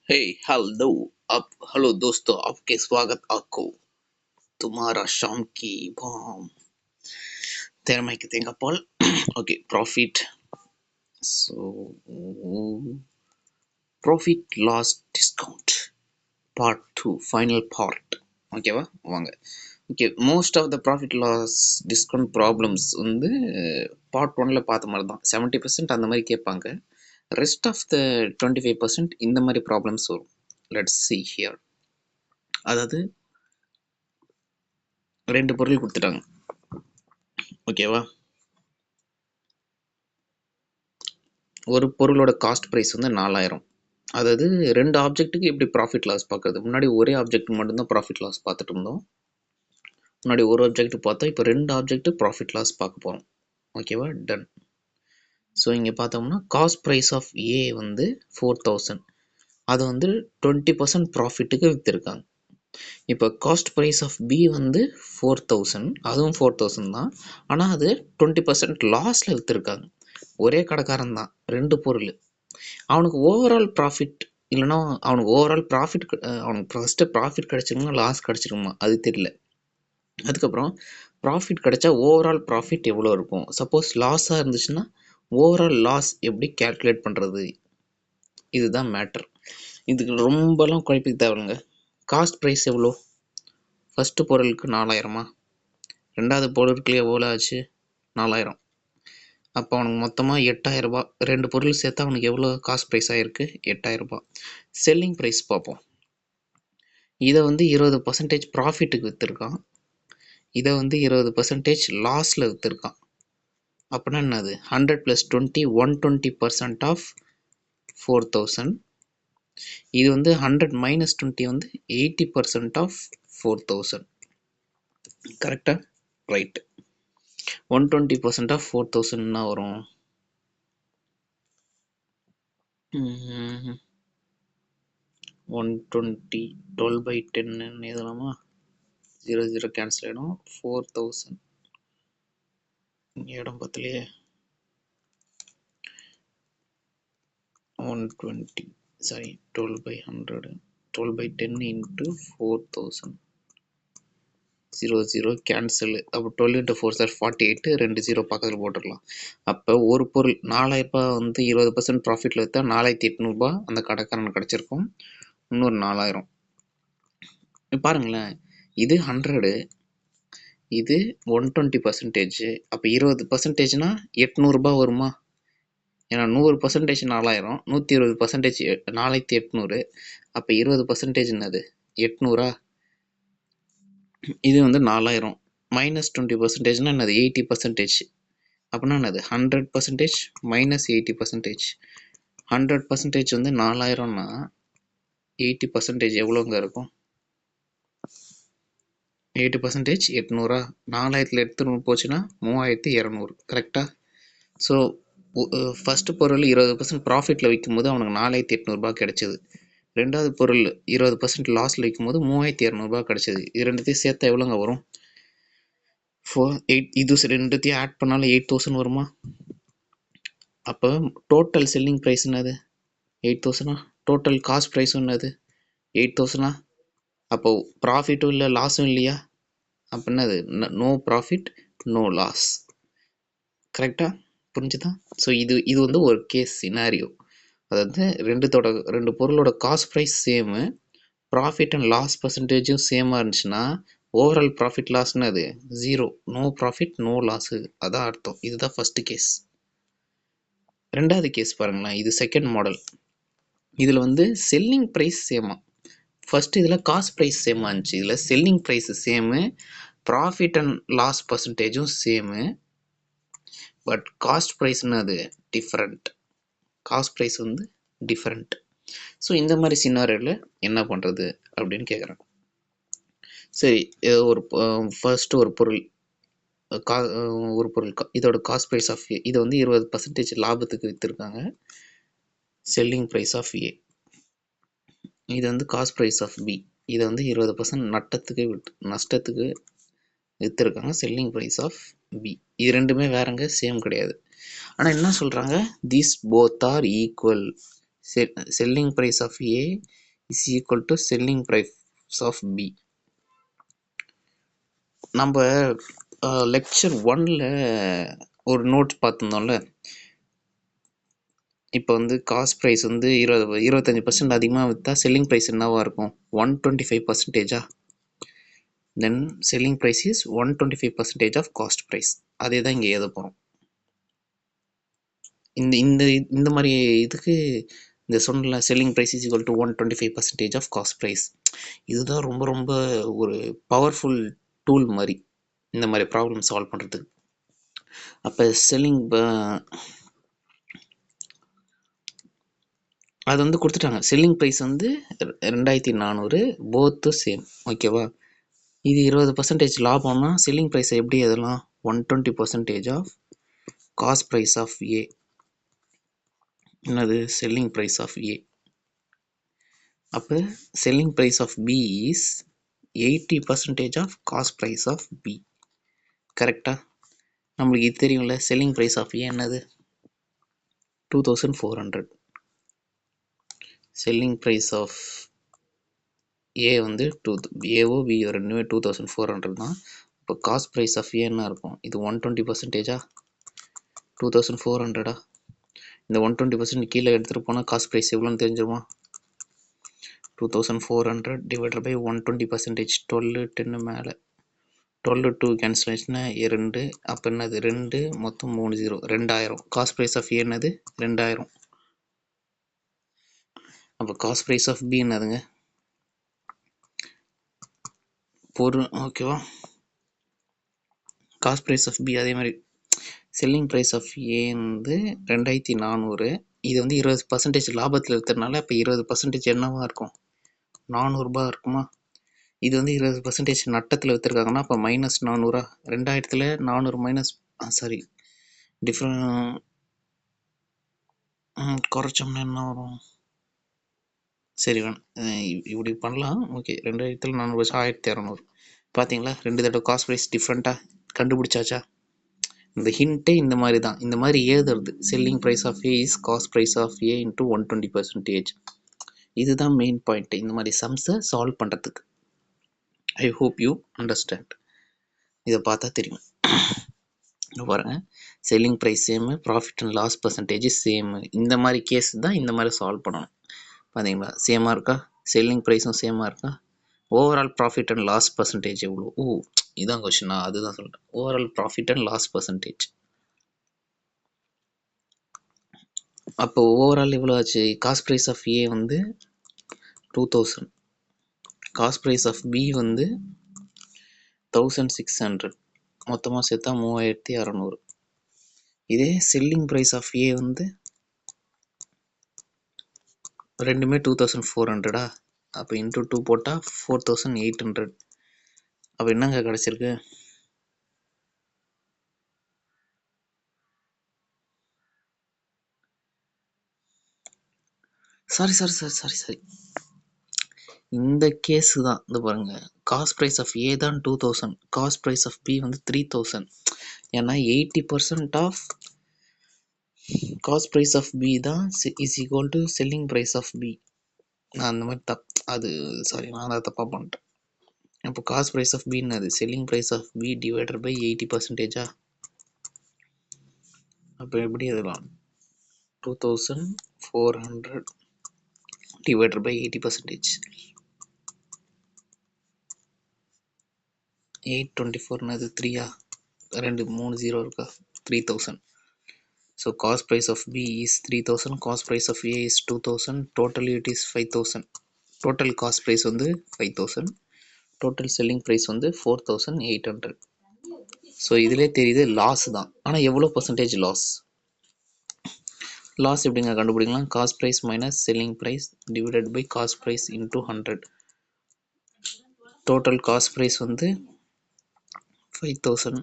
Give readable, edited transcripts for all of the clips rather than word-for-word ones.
हे hello अब hello दोस्तों, आपके स्वागत आपको तुम्हारा शाम की बॉम तेरा माइक देंगे Paul. Okay, so profit loss discount part 2 final part. ஓகேவா வாங்க. Okay, most of the profit loss discount problems வந்து பார்ட் 1ல பார்த்த மாதிரி தான். 70% அந்த மாதிரி கேட்பாங்க. ரெஸ்ட் ஆஃப் த 25% இந்த மாதிரி ப்ராப்ளம்ஸ் வரும். Let's see here. அதாவது 2 பொருள் கொடுத்துட்டாங்க, ஓகேவா. ஒரு பொருளோட காஸ்ட் ப்ரைஸ் வந்து 4000. அதாவது 2 ஆப்ஜெக்ட்டுக்கு எப்படி ப்ராஃபிட் லாஸ் பார்க்குறது. முன்னாடி ஒரே ஆப்ஜெக்ட் மட்டும்தான் ப்ராஃபிட் லாஸ் பார்த்துட்டு இருந்தோம். முன்னாடி ஒரு ஆப்ஜெக்ட் பார்த்தோம், இப்போ 2 ஆப்ஜெக்ட் ப்ராஃபிட் லாஸ் பார்க்க போகிறோம். ஓகேவா, டன். ஸோ இங்கே பார்த்தோம்னா காஸ்ட் ப்ரைஸ் ஆஃப் ஏ வந்து 4000. அது வந்து 20% ப்ராஃபிட்டுக்கு விற்றுருக்காங்க. இப்போ காஸ்ட் ப்ரைஸ் ஆஃப் பி வந்து 4000, அதுவும் 4000 தான். ஆனால் அது 20% லாஸில் விற்றுருக்காங்க. ஒரே கடைக்காரன் தான், 2 பொருள். அவனுக்கு ஓவரால் ப்ராஃபிட் இல்லைன்னா அவனுக்கு ஓவரால் ப்ராஃபிட், அவனுக்கு ஃபஸ்ட்டு ப்ராஃபிட் கிடச்சிருக்குமா லாஸ் கிடச்சிருக்குமா அது தெரியல. அதுக்கப்புறம் ப்ராஃபிட் கிடச்சா ஓவரால் ப்ராஃபிட் எவ்வளோ இருக்கும். சப்போஸ் லாஸாக இருந்துச்சுன்னா ஓவரால் லாஸ் எப்படி கேல்குலேட் பண்ணுறது, இதுதான் மேட்டர். இதுக்கு ரொம்பலாம் குழப்பிக்க தேவைங்க. காஸ்ட் ப்ரைஸ் எவ்வளோ, ஃபஸ்ட்டு பொருளுக்கு 4000மா, ரெண்டாவது பொருளுக்கு எவ்வளோ ஆச்சு 4000. அப்போ அவனுக்கு மொத்தமாக 8000 ரூபாய். 2 பொருள் சேர்த்தா அவனுக்கு எவ்வளோ காஸ்ட் ப்ரைஸ் ஆகிருக்கு, 8000 ரூபாய். செல்லிங் ப்ரைஸ் பார்ப்போம். இதை வந்து 20% ப்ராஃபிட்டுக்கு விற்றுருக்கான், இதை வந்து 20% லாஸில் விற்றுருக்கான். அப்படின்னா என்னது, 100 + 20 120% ஆஃப் 4000. இது வந்து 100 - 20 வந்து 80% ஆஃப் 4000. கரெக்டா, ரைட். 120% ஆஃப் 4000 என்ன வரும், 120 12/10 எழுதலாமா. 0 0 கேன்சல் ஆகிடும். 4000 இடம் பத்தலையே. 120 சாரி 12/100 12/10 இன்ட்டு 4000. 0 0 கேன்சல். அப்போ 12 × 4 = 48. 2 0 பக்கத்தில் போட்டுடலாம். அப்போ ஒரு பொருள் 4000 ரூபாய் வந்து 20% ப்ராஃபிட்டில் விற்றா 4800 ரூபாய் அந்த கடைக்காரனுக்கு கிடச்சிருக்கும். இன்னொரு 4000 பாருங்களேன். இது 100, இது 120%. அப்போ 20%னா 800 ரூபாய் வருமா. ஏன்னா 100% 4000, 120% 4800. அப்போ 20% என்னது 800. இது வந்து 4000 -20% என்னது 80%. அப்படின்னா என்னது 100% - 80%. 100% வந்து 4000னா 80% எவ்வளோங்க இருக்கும், 80% 800. 4000ல் 800 போச்சுன்னா 3200. கரெக்டா. ஸோ ஃபஸ்ட்டு பொருள் 20% ப்ராஃபிட்டில் விற்கும்போது அவனுக்கு 4800 ரூபாய் கிடச்சிது. ரெண்டாவது பொருள் 20% லாஸில் விற்கும்போது 3200 ரூபாய் கிடச்சிது. இது ரெண்டுத்தையும் சேர்த்தா எவ்வளோங்க வரும், 8. இது ரெண்டுத்தையும் ஆட் பண்ணாலும் 8000 வருமா. அப்போ டோட்டல் செல்லிங் ப்ரைஸ் என்னது 8000. டோட்டல் காஸ்ட் ப்ரைஸும் என்னது 8000. அப்போ ப்ராஃபிட்டும் இல்லை லாஸும் இல்லையா. அப்போ என்னது நோ ப்ராஃபிட் நோ லாஸ். கரெக்டாக புரிஞ்சுதா. ஸோ இது வந்து ஒரு கேஸ் சினாரியோ. அதாவது 2 பொருளோட cost price same, profit and loss பர்சன்டேஜும் சேமாக இருந்துச்சுன்னா ஓவரால் ப்ராஃபிட் லாஸ்னு அது 0. நோ ப்ராஃபிட் நோ லாஸு, அதான் அர்த்தம். இதுதான் ஃபஸ்ட்டு கேஸ். ரெண்டாவது கேஸ் பாருங்களேன், இது செகண்ட் மாடல். இதில் வந்து செல்லிங் ப்ரைஸ் சேமா. ஃபஸ்ட்டு இதில் காஸ்ட் ப்ரைஸ் சேமாக இருந்துச்சு, இதில் selling price same, profit and loss பர்சன்டேஜும் சேமு. பட் காஸ்ட் ப்ரைஸ்னு அது டிஃப்ரெண்ட். காஸ்ட் ப்ரைஸ் வந்து டிஃப்ரெண்ட். ஸோ இந்த மாதிரி சினாரியோவில் என்ன பண்ணுறது அப்படின்னு கேட்குறேன். சரி, ஒரு ஃபர்ஸ்ட்டு ஒரு பொருள் இதோட காஸ்ட் ப்ரைஸ் ஆஃப் ஏ, இதை வந்து 20% லாபத்துக்கு விற்றுருக்காங்க. Selling price of A. இது வந்து காஸ்ட் ப்ரைஸ் ஆஃப் பி, இதை வந்து 20% நஷ்டத்துக்கு விற்றுருக்காங்க. Selling price of B. இது ரெண்டுமே வேறங்க, சேம் கிடையாது. ஆனால் என்ன சொல்கிறாங்க, these both are equal. selling price of A is equal to selling price of B. நம்ம லெக்சர் 1ல ஒரு நோட் பார்த்துருந்தோம்ல. இப்போ வந்து காஸ்ட் ப்ரைஸ் வந்து 25% அதிகமாக விற்றா செல்லிங் ப்ரைஸ் என்னவா இருக்கும்? 125%. Then selling price is 125% of cost price. அதே தான் இங்கே எழுத போகிறோம். இந்த இந்த இந்த மாதிரி இதுக்கு இந்த சொன்ன selling price is equal to 125% of cost price. இதுதான் ரொம்ப ரொம்ப ஒரு பவர்ஃபுல் டூல் மாதிரி இந்த மாதிரி ப்ராப்ளம் சால்வ் பண்ணுறதுக்கு. அப்போ அது வந்து கொடுத்துட்டாங்க. செல்லிங் ப்ரைஸ் வந்து 2400, போத்து சேம். ஓகேவா? இது 20% லாபம்னா செல்லிங் ப்ரைஸை எப்படி எழுதலாம்? 120% of cost price of A. என்னது? Selling price of A. அப்போ selling price of B is 80% of cost price of B. கரெக்டா? நம்மளுக்கு இது தெரியும்ல, செல்லிங் ப்ரைஸ் ஆஃப் ஏ என்னது? 2400. செல்லிங் ப்ரைஸ் ஆஃப் ஏ வந்து ஏவோ பிஓ ரெண்டுமே 2400 தான். இப்போ காஸ்ட் ப்ரைஸ் ஆஃப் ஏ என்ன இருக்கும்? இது 120%. 2400. இந்த 120% கீழே எடுத்துகிட்டு போனால் காஸ்ட் ப்ரைஸ் எவ்வளோன்னு தெரிஞ்சிருமா? 2400 டிவைடட் பை 120%. 12 10 மேலே 12 2 கேன்சல் ஆயிடுச்சுன்னா 2. அப்போ என்னது? 2 மொத்தம் 3 0 2000. காஸ்ட் ப்ரைஸ் ஆஃப் ஏ என்னது? 2000. அப்போ காஸ்ட் ப்ரைஸ் ஆஃப் பி என்னதுங்க? பொருள். ஓகேவா? காஸ்ட் ப்ரைஸ் ஆஃப் பி அதே மாதிரி செல்லிங் ப்ரைஸ் ஆஃப் ஏ வந்து 2400. இது வந்து 20% லாபத்தில் இருக்கிறதுனால அப்போ 20% என்னவா இருக்கும்? 400 ரூபாய் இருக்குமா? இது வந்து 20% நட்டத்தில் விற்றுருக்காங்கன்னா அப்போ மைனஸ் 400. 2000ல் 400 மைனஸ் சாரி டிஃப்ரெண்ட் குறைச்சோம்னா என்ன வரும்? சரி வேணும், இப்படி பண்ணலாம். ஓகே, 2000ல் 400 வச்சு 1600. பார்த்தீங்களா? 2 தடவை காஸ்ட் ப்ரைஸ் டிஃப்ரெண்ட்டாக கண்டுபிடிச்சாச்சா? இந்த ஹிண்ட்டே இந்த மாதிரி தான். இந்த மாதிரி எழுதுறது selling price of A is cost price of A into 120%. இதுதான் மெயின் பாயிண்ட் இந்த மாதிரி சம்ஸை சால்வ் பண்ணுறதுக்கு. I hope you understand. இதை பார்த்தா தெரியும். பாருங்க, selling price same, profit and loss percentage same. இந்த மாதிரி கேஸ் தான் இந்த மாதிரி சால்வ் பண்ணணும். பார்த்தீங்களா? சேமாக இருக்கா? செல்லிங் ப்ரைஸும் சேமாக இருக்கா? Overall profit and loss percentage எவ்வளோ? இதான் கொஸ்டினா? அதுதான் சொல்கிறேன். Overall profit and loss percentage. அப்போ ஓவரால் எவ்வளோ ஆச்சு? காஸ்ட் ப்ரைஸ் ஆஃப் ஏ வந்து 2000, காஸ்ட் ப்ரைஸ் ஆஃப் பி வந்து 1600, மொத்தமாக சேர்த்தா 3600. இதே செல்லிங் ப்ரைஸ் ஆஃப் ஏ வந்து ரெண்டுமே 2400. அப்போ இன்ட்டு 2 போட்டால் 4800. அப்போ என்னங்க கிடச்சிருக்கு? சாரி இந்த கேஸு தான். இந்த பாருங்க, காஸ்ட் ப்ரைஸ் ஆஃப் ஏ தான் 2000, காஸ்ட் ப்ரைஸ் ஆஃப் பி வந்து 3000. ஏன்னா 80% of cost price of B தான் is equal to selling price of B. நான் அந்த மாதிரி அது சாரி, நான் அதை தப்பாக பண்ணிட்டேன். அப்போ காஸ்ட் ப்ரைஸ் ஆஃப் பின்னு அது selling price of B divided by 80%. அப்போ எப்படி எழுதலாம்? 2400 divided by 80%. 824 3 2 3 0 இருக்கா? 3000. So cost price of B is 3000, cost price of A is 2000, totally it is 5000. Total cost price வந்து 5000, total selling price வந்து 4800. So இதிலே தெரியுது லாஸ் தான். ஆனால் எவ்வளோ பர்சன்டேஜ் லாஸ்? லாஸ் எப்படிங்க கண்டுபிடிக்கலாம்? Cost price minus selling price divided by cost price into 100. Total cost price வந்து 5000,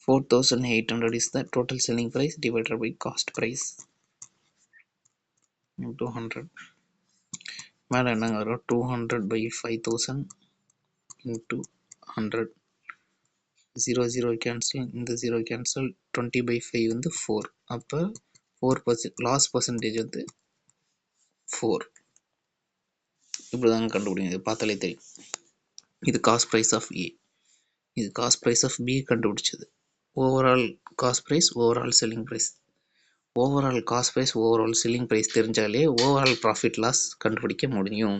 4800 is the total selling price divided by cost price into 100. மேலே என்னங்க வரும்? 200 by 5000 into 100. 0 0 cancel, இந்த 0 cancel. 20 by 5 வந்து 4. அப்போ 4% loss percentage வந்து 4. இப்படிதாங்க கண்டுபிடிங்க. இது பார்த்தாலே தெரியும். இது காஸ்ட் ப்ரைஸ் ஆஃப் ஏ, இது காஸ்ட் ப்ரைஸ் ஆஃப் பி கண்டுபிடிச்சது. Overall cost price, overall selling price. Overall cost price, overall selling price தெரிஞ்சாலே ஓவரால் ப்ராஃபிட் லாஸ் கண்டுபிடிக்க முடியும்.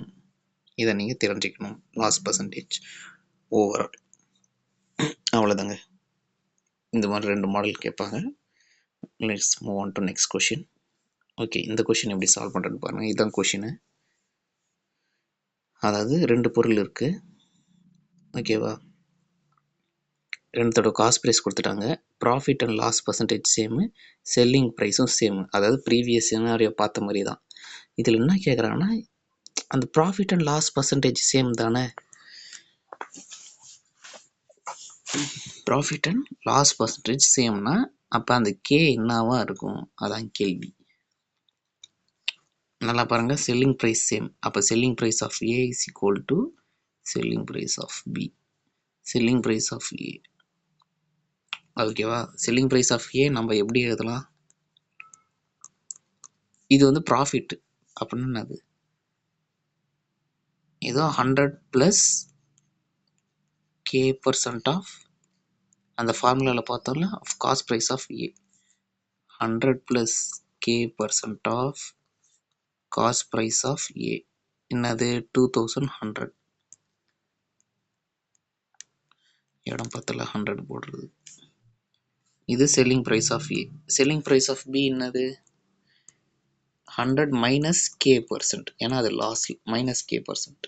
இதை நீங்கள் தெரிஞ்சுக்கணும். Loss percentage overall. அவ்வளோதாங்க. இந்த மாதிரி 2 மாடல் கேட்பாங்க. Let's move on to next question. Okay, இந்த கொஷின் எப்படி சால்வ் பண்ணுறதுன்னு பாருங்கள். இதுதான் கொஷினு. அதாவது 2 பொருள் இருக்குது. ஓகேவா, ரெண்டோட காஸ்ட் ப்ரைஸ் கொடுத்துட்டாங்க. Profit and loss percentage same, selling ப்ரைஸும் சேமு. அதாவது ப்ரீவியஸ் சினாரியோ பார்த்த மாதிரி தான். இதில் என்ன கேட்குறாங்கன்னா, அந்த profit and loss percentage same தானே. ப்ராஃபிட் அண்ட் லாஸ் பர்சன்டேஜ் சேம்னா அப்போ அந்த கே என்னவா இருக்கும், அதான் கேள்வி. நல்லா பாருங்க, செல்லிங் ப்ரைஸ் சேம். அப்போ selling price of A is equal to selling price of B. Selling price of A, ஓகேவா. செல்லிங் ப்ரைஸ் ஆஃப் ஏ நம்ம எப்படி எழுதலாம், இது வந்து ப்ராஃபிட் அப்படின்னா என்னது, ஏதோ 100 ப்ளஸ் k% ஆஃப் அந்த ஃபார்முலாவில் பார்த்தோம்ல, of cost price of A. 100 plus k% of cost price of A என்னது 2100. இடம் பத்தில் 100 போடுறது. இது selling price of A. Selling price of B என்னது 100 மைனஸ் k%, ஏன்னா அது loss, minus k%.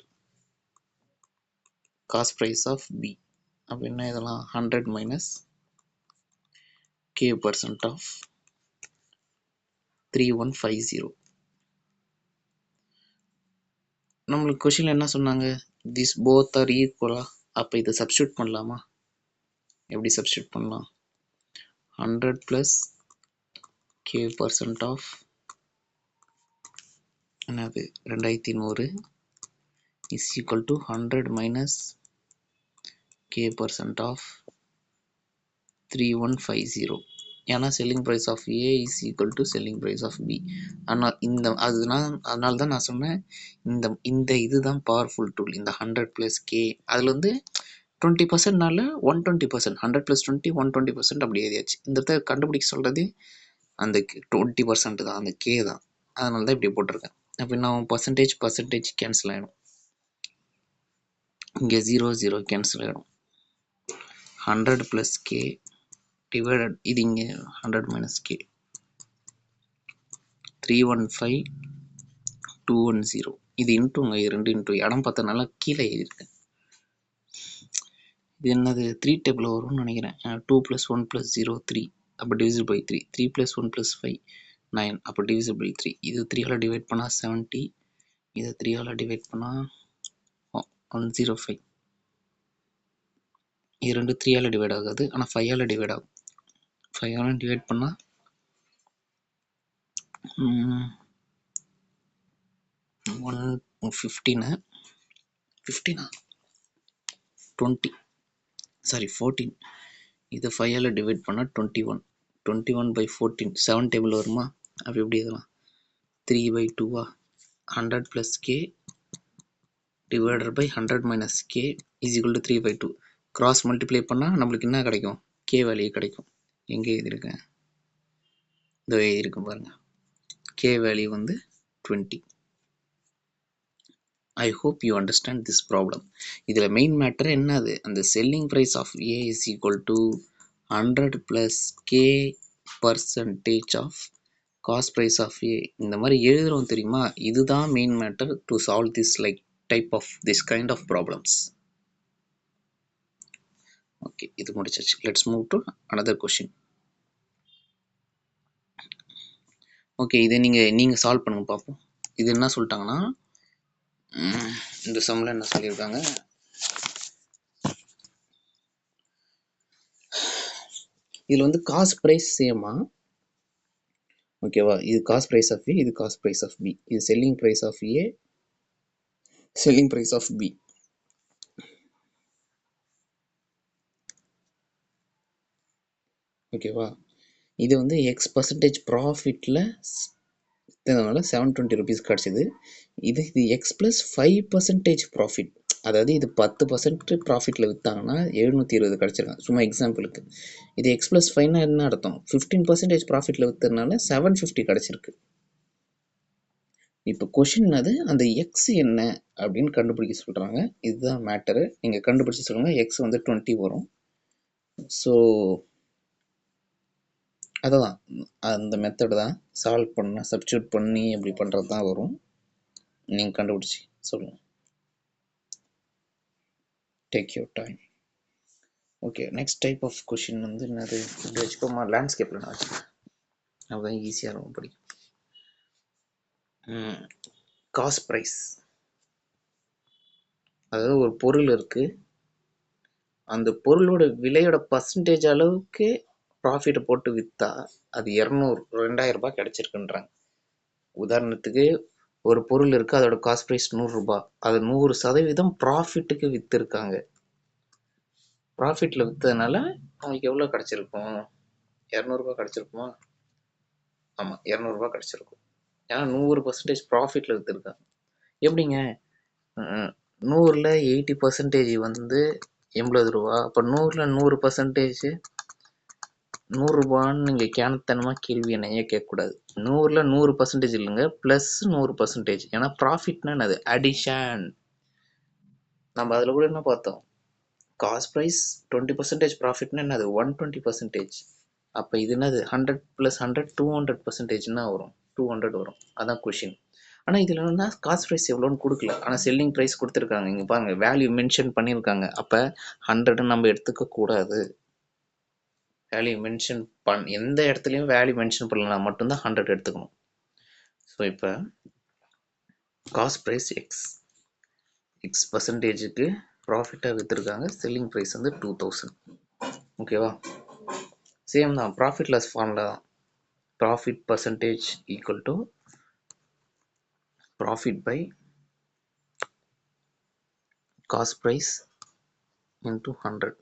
Cost price of B அப்போ என்ன இதெல்லாம் 100 மைனஸ் k% ஆஃப் 3150. நம்மளுக்கு கொஷினில் என்ன சொன்னாங்க, திஸ் போத் ஆர் ஈக்குவலா. அப்போ இதை சப்ஸ்டியூட் பண்ணலாமா, எப்படி சப்ஸ்டியூட் பண்ணலாம், 100 ப்ளஸ் k% ஆஃப் என்னது 2100 is equal to 100 minus k% of 3150. ஏன்னா selling price of A is equal to selling price of B. ஆனால் அதனால தான் நான் சொன்னேன், இந்த இதுதான் பவர்ஃபுல் டூல். இந்த 100 ப்ளஸ் கே அதில் வந்து 20%னால 120%, 100 ப்ளஸ் 20 120% அப்படி எழுதியாச்சு. இந்த இடத்த கண்டுபிடிக்க சொல்கிறது அந்த 20% தான், அந்த கே தான். அதனால தான் இப்படி போட்டிருக்கேன். அப்போ நான் பர்சன்டேஜ் கேன்சல் ஆகிடும். இங்கே 0 0 கேன்சல் ஆகிடும். 100 ப்ளஸ் கே டிவைடட், இது இங்கே 100 மைனஸ் கே 315210. இது இன்ட்டுங்க, இது 2 இன்ட்டு. இடம் பார்த்தனால கீழே எழுதியிருக்கேன். இது என்னது 3 டேபிள் வரும்னு நினைக்கிறேன். 2 + 1 + 0 3, அப்போ டிவிசிபிள் பை 3. 3 + 1 + 5 9, அப்போ டிவிசிபிள் 3. இது 3ஆல் டிவைட் பண்ணால் 70, இதை 3ஆல் டிவைட் பண்ணால் 105. இது 2 3ஆல் டிவைட் ஆகாது, ஆனால் 5ஆல் டிவைட் ஆகும். 5ஆல் டிவைட் பண்ணால் 15 20 சாரி 14. இது 5ஆல் டிவைட் பண்ணால் 21. 21/14 7 டேபிள் வருமா. அப்போ எப்படி இதெல்லாம் 3/2. 100 plus K divided by 100 minus K is equal to 3/2. Cross multiply பண்ணால் நம்மளுக்கு என்ன கிடைக்கும், கே வேல்யூ கிடைக்கும். எங்கே எழுதியிருக்கேன், இதோ எழுதியிருக்கேன் பாருங்கள். கே வேல்யூ வந்து 20. I hope you understand this problem. இதில் மெயின் மேட்டர் என்னது, அந்த selling price of A is equal to 100 plus k% of cost price of A. இந்த மாதிரி எழுதுகிறோம் தெரியுமா, இதுதான் main matter to solve this type of this kind of problems. Okay, இது முடிச்சாச்சு. Let's move to another question. Okay, இதை நீங்கள் solve பண்ணுங்க பார்ப்போம். இது என்ன சொல்லிட்டாங்கன்னா, இந்த சம்மில் என்ன சொல்லியிருக்காங்க, இதில் வந்து காஸ்ட் ப்ரைஸ் சேமா, ஓகேவா. இது காஸ்ட் ப்ரைஸ் ஆஃப் ஏ, இது காஸ்ட் ப்ரைஸ் ஆஃப் பி. இது selling price of A, selling price of B. ஓகேவா. இது வந்து X% ப்ராஃபிட்டில் விற்றதுனால 720 ருபீஸ் கிடச்சிது. இது எக்ஸ் ப்ளஸ் 5% ப்ராஃபிட், அதாவது இது 10% ப்ராஃபிட்டில் விற்றாங்கன்னா 720 கிடச்சிருக்காங்க. சும்மா எக்ஸாம்பிளுக்கு. இது எக்ஸ் ப்ளஸ் 5னா என்ன அர்த்தம்? 15% ப்ராஃபிட்டில் விற்றதுனால 750 கிடச்சிருக்கு. இப்போ கொஷின் அது அந்த எக்ஸ் என்ன அப்படின்னு கண்டுபிடிக்க சொல்கிறாங்க. இதுதான் மேட்டரு. நீங்கள் கண்டுபிடிச்சி சொல்லுங்கள். எக்ஸ் வந்து 20 வரும். ஸோ அதுதான் அந்த மெத்தட் தான் சால்வ் பண்ண, சப்ஸ்டியூட் பண்ணி அப்படி பண்ணுறது தான் வரும். நீங்கள் கண்டுபிடிச்சி சொல்லுங்கள். Take your time. Okay, next type of question வந்து என்னது? இப்படி வச்சுக்கோமா, லேண்ட்ஸ்கேப்பில் நான் வச்சுக்கேன், அதுதான் ஈஸியாக இருக்கும் படிக்கும். காஸ்ட் ப்ரைஸ், அதாவது ஒரு பொருள் இருக்குது, அந்த பொருளோட விலையோட பர்சன்டேஜ் அளவுக்கு ப்ராஃபிட்டை போட்டு விற்றா அது 2000 ரூபாய் கிடச்சிருக்குன்றாங்க. உதாரணத்துக்கு ஒரு பொருள் இருக்குது, அதோட காஸ்ட் ப்ரைஸ் 100 ரூபாய், அது 100% ப்ராஃபிட்டுக்கு விற்றுருக்காங்க. ப்ராஃபிட்டில் விற்றதுனால அவங்களுக்கு எவ்வளோ கிடச்சிருக்கும்? 200 கிடச்சிருக்குமா? ஆமாம், 200 கிடச்சிருக்கும். ஏன்னா 100% ப்ராஃபிட்டில் விற்றுருக்காங்க. எப்படிங்க? 100ல் 80% வந்து 80 ரூபா, அப்போ 100ல் 100% 100 ரூபான்னு நீங்கள் கேனத்தனமாக கேள்வி என்னையே கேட்கக்கூடாது. 100ல் 100% இல்லைங்க, ப்ளஸ் 100%. ஏன்னா ப்ராஃபிட்னா என்னது? அடிஷன். நம்ம அதில் கூட என்ன பார்த்தோம்? காஸ்ட் ப்ரைஸ் 20% ப்ராஃபிட்னா என்னது? 120%. அப்போ இது என்னது? 100 + 100 200%ன்னா வரும், 200 வரும். அதான் கொஷின். ஆனால் இதில் என்னன்னா காஸ்ட் ப்ரைஸ் எவ்வளோன்னு கொடுக்கல, ஆனால் செல்லிங் ப்ரைஸ் கொடுத்துருக்காங்க. இங்கே பாருங்கள், வேல்யூ மென்ஷன் பண்ணியிருக்காங்க. அப்போ 100 நம்ம எடுத்துக்கக்கூடாது. வேல்யூ மென்ஷன் எந்த இடத்துலையும் வேல்யூ மென்ஷன் பண்ணலாம் மட்டும்தான் 100 எடுத்துக்கணும். ஸோ இப்போ காஸ்ட் ப்ரைஸ் எக்ஸ் பர்சன்டேஜுக்கு ப்ராஃபிட்டாக விற்றுருக்காங்க. செல்லிங் ப்ரைஸ் வந்து 2000. ஓகேவா? சேம் தான், ப்ராஃபிட் லாஸ் ஃபார்முலா தான். Profit percentage equal to profit by cost price into 100.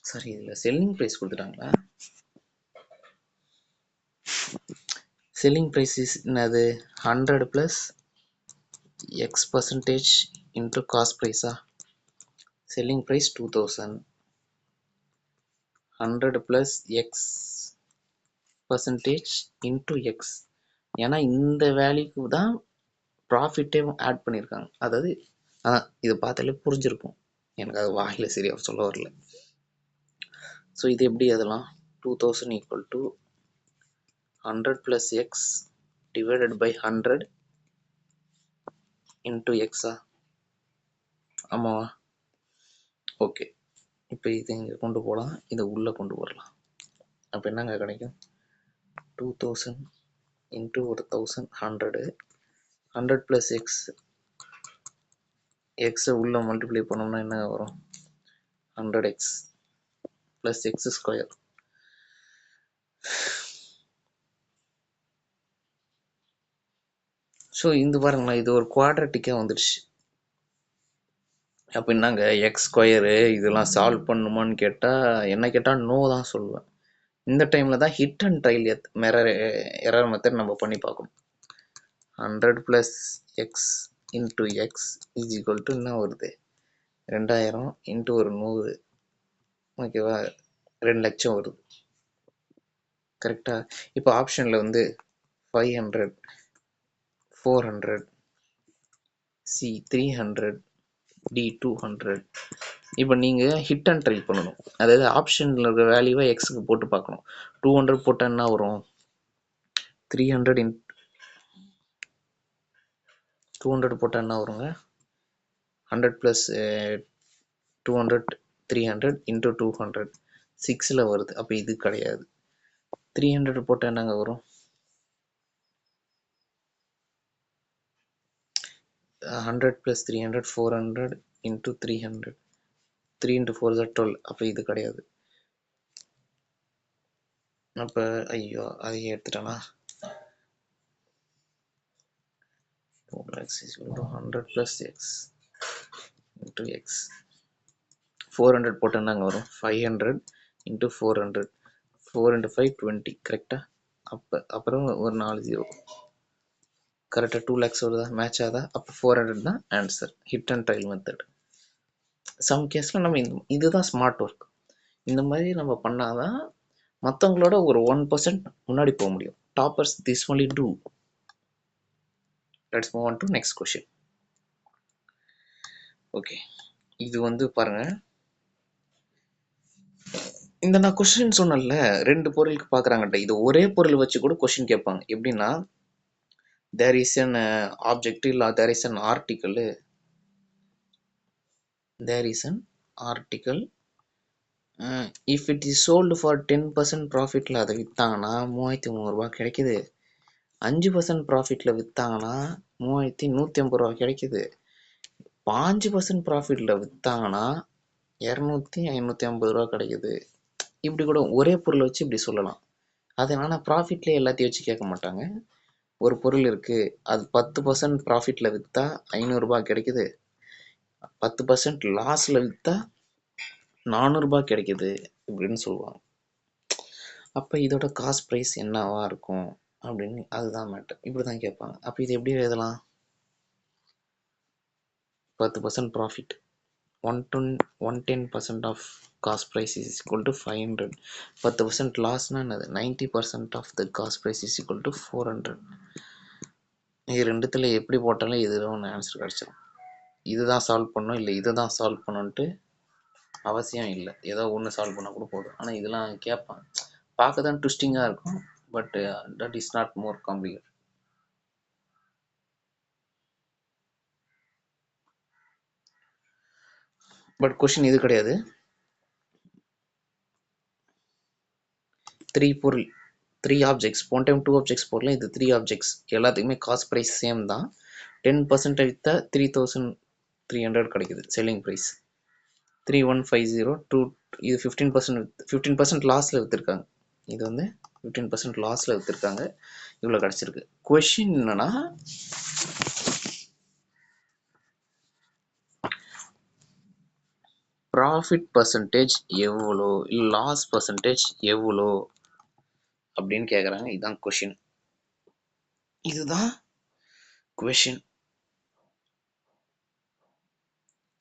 சரி, இதில் செல்லிங் ப்ரைஸ் கொடுத்துட்டாங்களா? செல்லிங் ப்ரைஸ் இஸ் என்னது? 100 + x% இன்ட்டு காஸ்ட் ப்ரைஸா? Selling price 2000, 100 + x% into x. ஏன்னா இந்த வேல்யூக்கு தான் ப்ராஃபிட்டே ஆட் பண்ணியிருக்காங்க. அதாவது இதை பார்த்தாலே புரிஞ்சிருக்கும், எனக்கு அது வாயில் சரியாக சொல்ல வரல. ஸோ இது எப்படி அதெல்லாம்? 2000 equal to 100 + x divided by 100 into எக்ஸா? ஆமாவா? ஓகே, இப்போ இது இங்கே கொண்டு போகலாம், இதை உள்ளே கொண்டு வரலாம். அப்போ என்னங்க கிடைக்கும்? 2000 இன்ட்டு 1000 100, 100 + x, எக்ஸை உள்ளே மல்டிப்ளை பண்ணோம்னா என்ன வரும்? 100x + x². ஸோ இந்த பாருங்களேன், இது ஒரு குவாட்ரட்டிக்காக வந்துடுச்சு. அப்போ என்னங்க x², இதெல்லாம் சால்வ் பண்ணுமான்னு கேட்டால், என்ன கேட்டால் நோ தான் சொல்லுவேன். இந்த டைமில் தான் hit and trial error method நம்ம பண்ணி பார்க்கணும். 100 + x into X is equal to என்ன வருது? 2000 இன்ட்டு ஒரு 100. ஓகேவா? 2 லட்சம் வருது. கரெக்டாக? இப்போ ஆப்ஷனில் வந்து 500, 400, C 300, D 200. இப்போ நீங்கள் ஹிட் அண்ட் ட்ரை பண்ணணும். அதாவது ஆப்ஷனில் இருக்கிற வேல்யூவை எக்ஸுக்கு போட்டு பார்க்கணும். 200 போட்டால் என்ன வரும்? 300 200 போட்டால் என்ன வருங்க? 100 + 200 300 இன்ட்டு 200 6ல் வருது. அப்போ இது கிடையாது. 300 போட்டால் என்னங்க வரும்? 100 + 300 400 இன்ட்டு 300, 3 × 4 = 12. அப்போ இது கிடையாது. அப்போ ஐயோ, அதையே எடுத்துட்டானா? 100 + x இன்ட்டு எக்ஸ். 400 போட்டால் என்னங்க வரும்? 500 இன்ட்டு 400, 4 × 5 20. கரெக்டாக? அப்புறம் ஒரு 4 0. கரெக்டாக 2 lakhs வருதா, மேட்ச் ஆகுதா? அப்போ 400 தான் answer. Hit and trial method. Some கேஸில் நம்ம இதுதான் ஸ்மார்ட் ஒர்க். இந்த மாதிரி நம்ம பண்ணாதான் மற்றவங்களோட ஒரு 1% முன்னாடி போக முடியும். Toppers this only do. Let's move on to next question. Okay, இது வந்து பாருங்க, இந்த நான் கொஸ்டின் சொன்னேன்ல, 2 பொருளுக்கு பார்க்குறாங்கட்ட, இது ஒரே பொருள் வச்சு கூட கொஸ்டின் கேட்பாங்க. எப்படின்னா, தேர் இஸ் அன் ஆப்ஜெக்ட் இல்லை there is an article, there is an article if it is sold for 10% ப்ராஃபிட்டில் அதை விற்றாங்கன்னா 3300 ரூபா கிடைக்குது. 5% ப்ராஃபிட்டில் விற்றாங்கன்னா 3150 ரூபா கிடைக்குது. 5% ப்ராஃபிட்டில் விற்றாங்கன்னா 200-550 ரூபா கிடைக்குது. இப்படி கூட ஒரே பொருளை வச்சு இப்படி சொல்லலாம். அதனால ப்ராஃபிட்லேயே எல்லாத்தையும் வச்சு கேட்க மாட்டாங்க. ஒரு பொருள் இருக்குது, அது 10% ப்ராஃபிட்டில் விற்றா 500 ரூபா கிடைக்குது, 10% லாஸில் விற்றா 400 ரூபா கிடைக்குது இப்படின்னு சொல்லுவாங்க. அப்போ இதோட காஸ்ட் ப்ரைஸ் என்னவா இருக்கும் அப்படின்னு, அதுதான் மேட்டர். இப்படி தான் கேட்பாங்க. அப்போ இது எப்படி எழுதலாம்? 10% profit, 110% of cost price is equal to 500. 10% லாஸ்னா என்னது? 90% of the cost price is equal to 400. இது ரெண்டுத்தில் எப்படி போட்டாலும் இது ஒன்று ஆன்சர் கிடச்சிடும். இதுதான் சால்வ் பண்ணணும் இல்லை இதை தான் சால்வ் பண்ணணுன்ட்டு அவசியம் இல்லை. ஏதோ ஒன்று சால்வ் பண்ணால் கூட போதும். ஆனால் இதெல்லாம் கேட்பான், பார்க்க தான் ட்விஸ்டிங்காக இருக்கும், but that is not more complicate. But question இது கிடையாது. 3 பொருள், 3 ஆப்ஜெக்ட்ஸ். போன டைம் 2 ஆப்ஜெக்ட்ஸ் போடல, இது 3 ஆப்ஜெக்ட்ஸ். எல்லாத்துக்குமே காஸ்ட் ப்ரைஸ் சேம் தான். 10% விற்றா 3300 கிடைக்குது செல்லிங் ப்ரைஸ். 3150. 2 இது 15% லாஸில் விற்றுருக்காங்க. இது வந்து 15% லாஸில் விற்றுருக்காங்க. இவ்வளோ கிடச்சிருக்கு. கொஷின் என்னன்னா, ப்ராஃபிட் பர்சன்டேஜ் எவ்வளோ, லாஸ் பர்சன்டேஜ் எவ்வளோ அப்படின்னு கேட்குறாங்க. இதுதான் கொஷின். இதுதான் கொஷின்.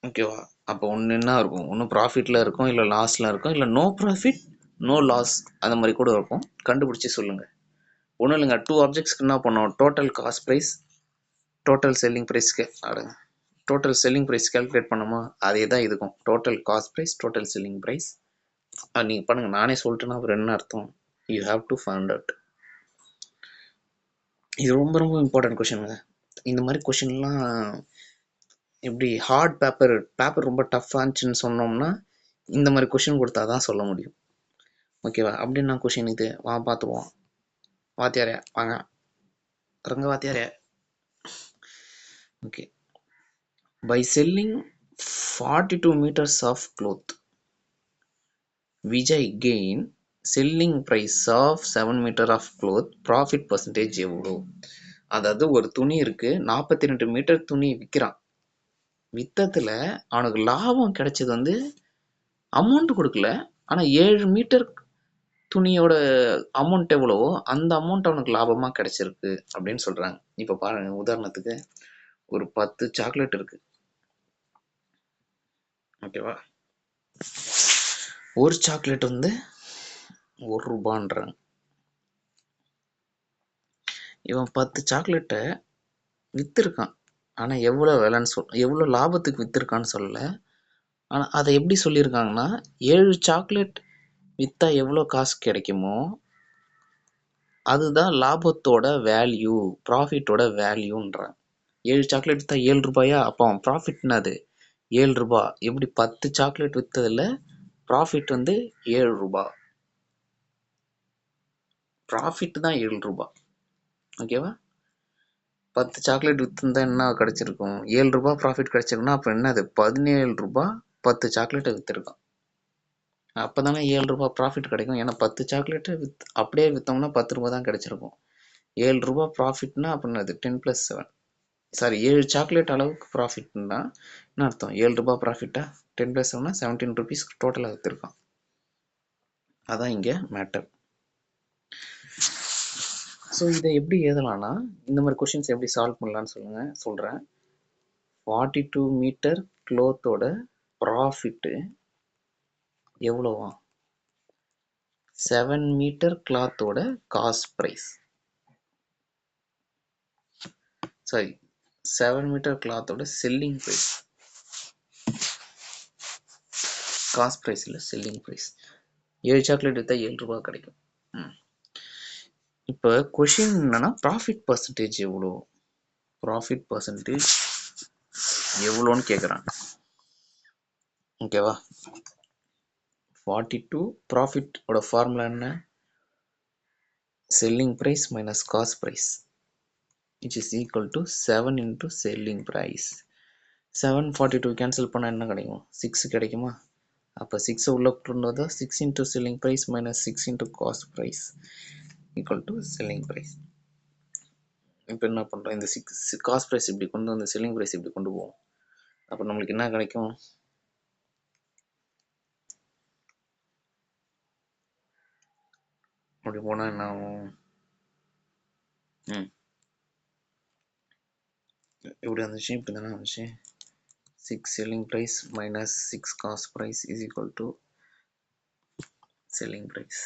ஓகேவா? அப்போ ஒன்று என்ன இருக்கும்? ஒன்று ப்ராஃபிட்டில் இருக்கும், இல்லை லாஸில் இருக்கும், இல்லை நோ ப்ராஃபிட் நோ லாஸ் அந்த மாதிரி கூட இருக்கும். கண்டுபிடிச்சி சொல்லுங்கள். ஒன்றும் இல்லைங்க, 2 ஆப்ஜெக்ட்ஸ்க்கு என்ன பண்ணோம்? Total cost price, total selling ப்ரைஸ்க்கு டோட்டல் செல்லிங் ப்ரைஸ் கேல்குலேட் பண்ணுமா? அதே தான் இதுக்கும். Total cost price, total selling price. நீங்கள் பண்ணுங்கள். நானே சொல்லிட்டேன்னா அப்புறம் என்ன அர்த்தம்? You have to find out. இது ரொம்ப ரொம்ப இம்பார்ட்டன்ட் கொஷினுங்க. இந்த மாதிரி கொஷின்லாம் எப்படி ஹார்ட் பேப்பர் ரொம்ப டஃப்பாக இருந்துச்சுன்னு சொன்னோம்னா இந்த மாதிரி கொஷின் கொடுத்தா தான் சொல்ல முடியும். ஓகேவா? அப்படின்னா கொஷின் இது வா பார்த்துருவோம். வாத்தியாரே வாங்க, ரங்க வாத்தியாரே. Okay, by selling 42 meters of cloth, Vijay gain selling price of 7 meter of cloth, profit percentage எவ்வளோ? அதாவது ஒரு துணி இருக்கு, 42 மீட்டர் துணி விற்கிறான். வித்தத்துல அவனுக்கு லாபம் கிடைச்சது வந்து அமௌண்ட் கொடுக்கல, ஆனால் 7 மீட்டர் துணியோட அமௌண்ட் எவ்வளவோ அந்த அமௌண்ட் அவனுக்கு லாபமா கிடைச்சிருக்கு அப்படின்னு சொல்றாங்க. இப்போ பாருங்க, உதாரணத்துக்கு ஒரு 10 சாக்லேட் இருக்கு. ஓகேவா? ஒரு சாக்லேட் வந்து 1 ரூபான்றாங்க. இவன் 10 சாக்லேட்டை வித்திருக்கான். ஆனா எவ்வளவு விலைன்னு எவ்வளவு லாபத்துக்கு வித்திருக்கான்னு சொல்லல. ஆனா அதை எப்படி சொல்லியிருக்காங்கன்னா, 7 சாக்லேட் வித்தா எவ்வளோ காசு கிடைக்குமோ அதுதான் லாபத்தோட வேல்யூ, ப்ராஃபிட்டோட வேல்யூன்றாங்க. 7 சாக்லேட் வித்தா 7 ரூபாயா? அப்போ அவன் ப்ராஃபிட்னா அது 7 ரூபாய். எப்படி 10 சாக்லேட் வித்ததில் ப்ராஃபிட் வந்து 7 ரூபாய். ப்ராஃபிட் தான் 7 ரூபாய். ஓகேவா? 10 சாக்லேட் வித்துருந்தா என்ன கிடைச்சிருக்கும்? 7 ரூபாய் ப்ராஃபிட் கிடைச்சிருக்குன்னா அப்போ என்னது? 17 ரூபாய் 10 சாக்லேட்டை வித்துருக்கான். அப்போ தானே 7 ரூபாய் ப்ராஃபிட் கிடைக்கும். ஏன்னா 10 சாக்லேட்டை அப்படியே விற்றோம்னா 10 ரூபாய் தான் கிடைச்சிருக்கும். 7 ரூபாய் ப்ராஃபிட்னா அப்படின்னா அது 10 + 7, சாரி 7 சாக்லேட் அளவுக்கு ப்ராஃபிட்னா என்ன அர்த்தம்? 7 ரூபாய் ப்ராஃபிட்டா? 10 + 7 17 rupees டோட்டலாக விற்றுருக்கான். அதான் இங்கே மேட்டர். ஸோ ஸோ இதை எப்படி எழுதலாம்னா, இந்த மாதிரி கொஷின்ஸ் எப்படி சால்வ் பண்ணலான்னு சொல்கிறேன். 42 மீட்டர் க்ளோத்தோட ப்ராஃபிட்டு எவ்வளோவா? 7 மீட்டர் கிளாத்தோட காஸ்ட் ப்ரைஸ். சாரி, 7 மீட்டர் கிளாத்தோட செல்லிங் ப்ரைஸ். காஸ்ட் ப்ரைஸ் இல்லை, செல்லிங் ப்ரைஸ். 7 சாக்லேட் விற்றா 7 ரூபாய் கிடைக்கும். இப்போ கொஷின் என்னன்னா, ப்ராஃபிட் பர்சன்டேஜ் எவ்வளோ, ப்ராஃபிட் பர்சன்டேஜ் எவ்வளோன்னு கேட்குறாங்க. ஓகேவா? 42 ப்ராஃபிட்டோட ஃபார்முலா என்ன? Selling price minus cost price, which is equal to 7 into selling price. 742 cancel பண்ணால் என்ன கிடைக்கும்? 6 கிடைக்குமா? அப்போ 6 உள்ள கொண்டு 6 into selling price minus 6 into cost price equal to selling price. இப்போ என்ன பண்ணுறோம், இந்த 6 காஸ்ட் ப்ரைஸ் இப்படி கொண்டு வந்து செல்லிங் ப்ரைஸ் இப்படி கொண்டு போவோம். அப்போ நம்மளுக்கு என்ன கிடைக்கும்? அப்படி போனால் என்ன ஆகும்? இப்படி வந்துச்சு, இப்படி தானே வந்துச்சு. 6 selling price minus 6 cost price is equal to selling price.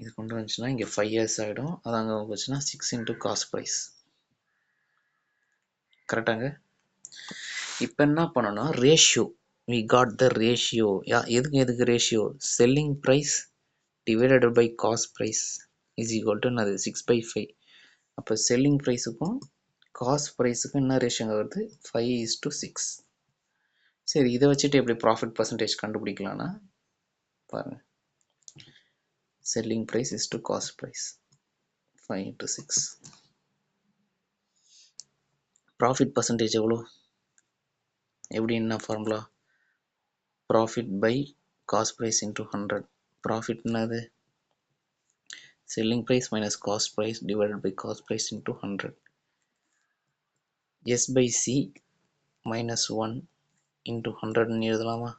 இது கொண்டு வந்துச்சுன்னா இங்கே 5 years ஆகிடும். அது அங்கே வந்துச்சுன்னா 6 into cost price. கரெக்டாங்க? இப்போ என்ன பண்ணணும்னா, ratio, we got the ratio. எதுக்கு ratio? selling price divided by cost price is equal to என்னது? 6/5. அப்போ செல்லிங் ப்ரைஸுக்கும் காஸ்ட் ப்ரைஸுக்கும் என்ன ரேஷியோங்க வருது? 5:6. சரி, இதை வச்சுட்டு எப்படி ப்ராஃபிட் பர்சன்டேஜ் கண்டுபிடிக்கலாம்னா பாருங்க, selling price is to cost price 5 into 6. Profit percentage எவ்வளோ? எப்படி, என்ன formula? Profit by cost price into 100. Profit என்னது? Selling price minus cost price divided by cost price into 100. S by C minus 1 into 100 எழுதலாமா?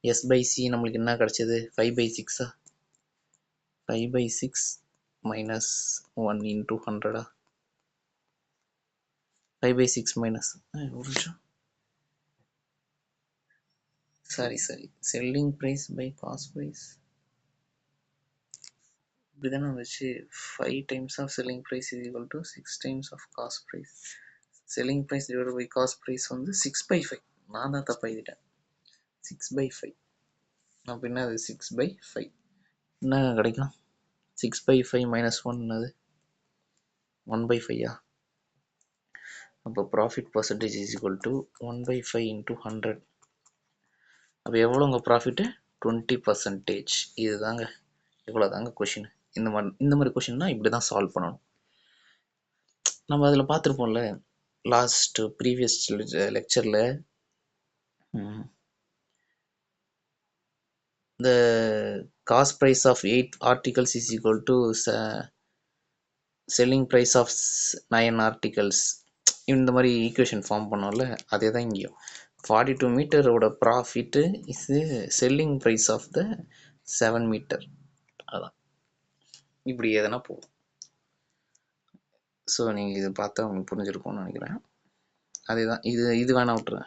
S by C நம்மளுக்கு என்ன கிடைச்சது? 5/6. 5/6 minus 1 into 100. 5/6 minus ஒரு நிமிஷம், sorry, selling price by cost price இப்படி தானே வந்துச்சு. 5 times of selling price is equal to 6 times of cost price. Selling price divide by cost price வந்து 6/5. நான் தான் தப்பாக எழுதிட்டேன். 6/5 அப்படின்னா அது 6/5 என்ன கிடைக்கும்? 6/5 மைனஸ் 1 என்னது? 1/5. அப்போ profit percentage is equal to 1/5 into 100. அப்போ எவ்வளோங்க ப்ராஃபிட்டு? 20%. இதுதாங்க, இவ்வளோதாங்க கொஷின். இந்த மாதிரி கொஷின்னா இப்படி தான் சால்வ் பண்ணணும். நம்ம அதில் பார்த்துருப்போம்ல, லாஸ்ட் ப்ரீவியஸ் லெக்சரில் the cost price of 8 articles is equal to selling price of 9 articles. இந்த மாதிரி ஈக்குவேஷன் ஃபார்ம் பண்ணோம்ல, அதே தான் இங்கேயும். 42 மீட்டரோட profit is selling price of the 7 meter. அதான் இப்படி எதனா போகும். ஸோ நீங்கள் இதை பார்த்தா உங்களுக்கு புரிஞ்சிருக்கும்னு நினைக்கிறேன். அதே தான் இது வேணா விட்டுருங்க.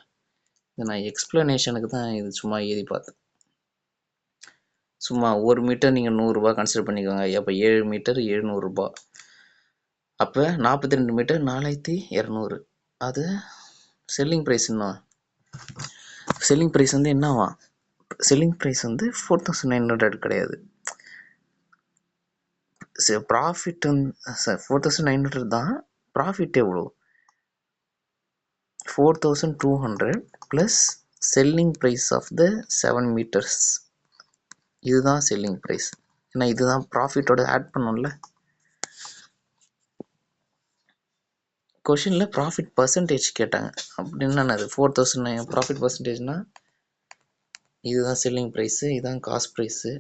இது நான் எக்ஸ்ப்ளனேஷனுக்கு தான் இது சும்மா எழுதி பார்த்தேன். சும்மா 1 மீட்டர் நீங்கள் 100 ரூபா கன்சிடர் பண்ணிக்கோங்க. அப்போ 7 மீட்டர் 700 ரூபா. அப்போ 42 மீட்டர் 4200. அது செல்லிங் ப்ரைஸ். இன்னும் செல்லிங் ப்ரைஸ் வந்து என்னவா? செல்லிங் ப்ரைஸ் வந்து 4900 கிடையாது. ப்ராஃபிட் வந்து 4900 தான். ப்ராஃபிட் எவ்வளோ? 4200 plus selling price of the 7 meters. இதுதான் செல்லிங் ப்ரைஸ். ஏன்னா இதுதான் ப்ராஃபிட்டோட ஆட் பண்ணோம்ல. கொஷினில் ப்ராஃபிட் பர்சன்டேஜ் கேட்டாங்க. அப்படின்னா அது 4000 ப்ராஃபிட் பர்சன்டேஜ்னா இதுதான் செல்லிங் ப்ரைஸு, இதுதான் cost price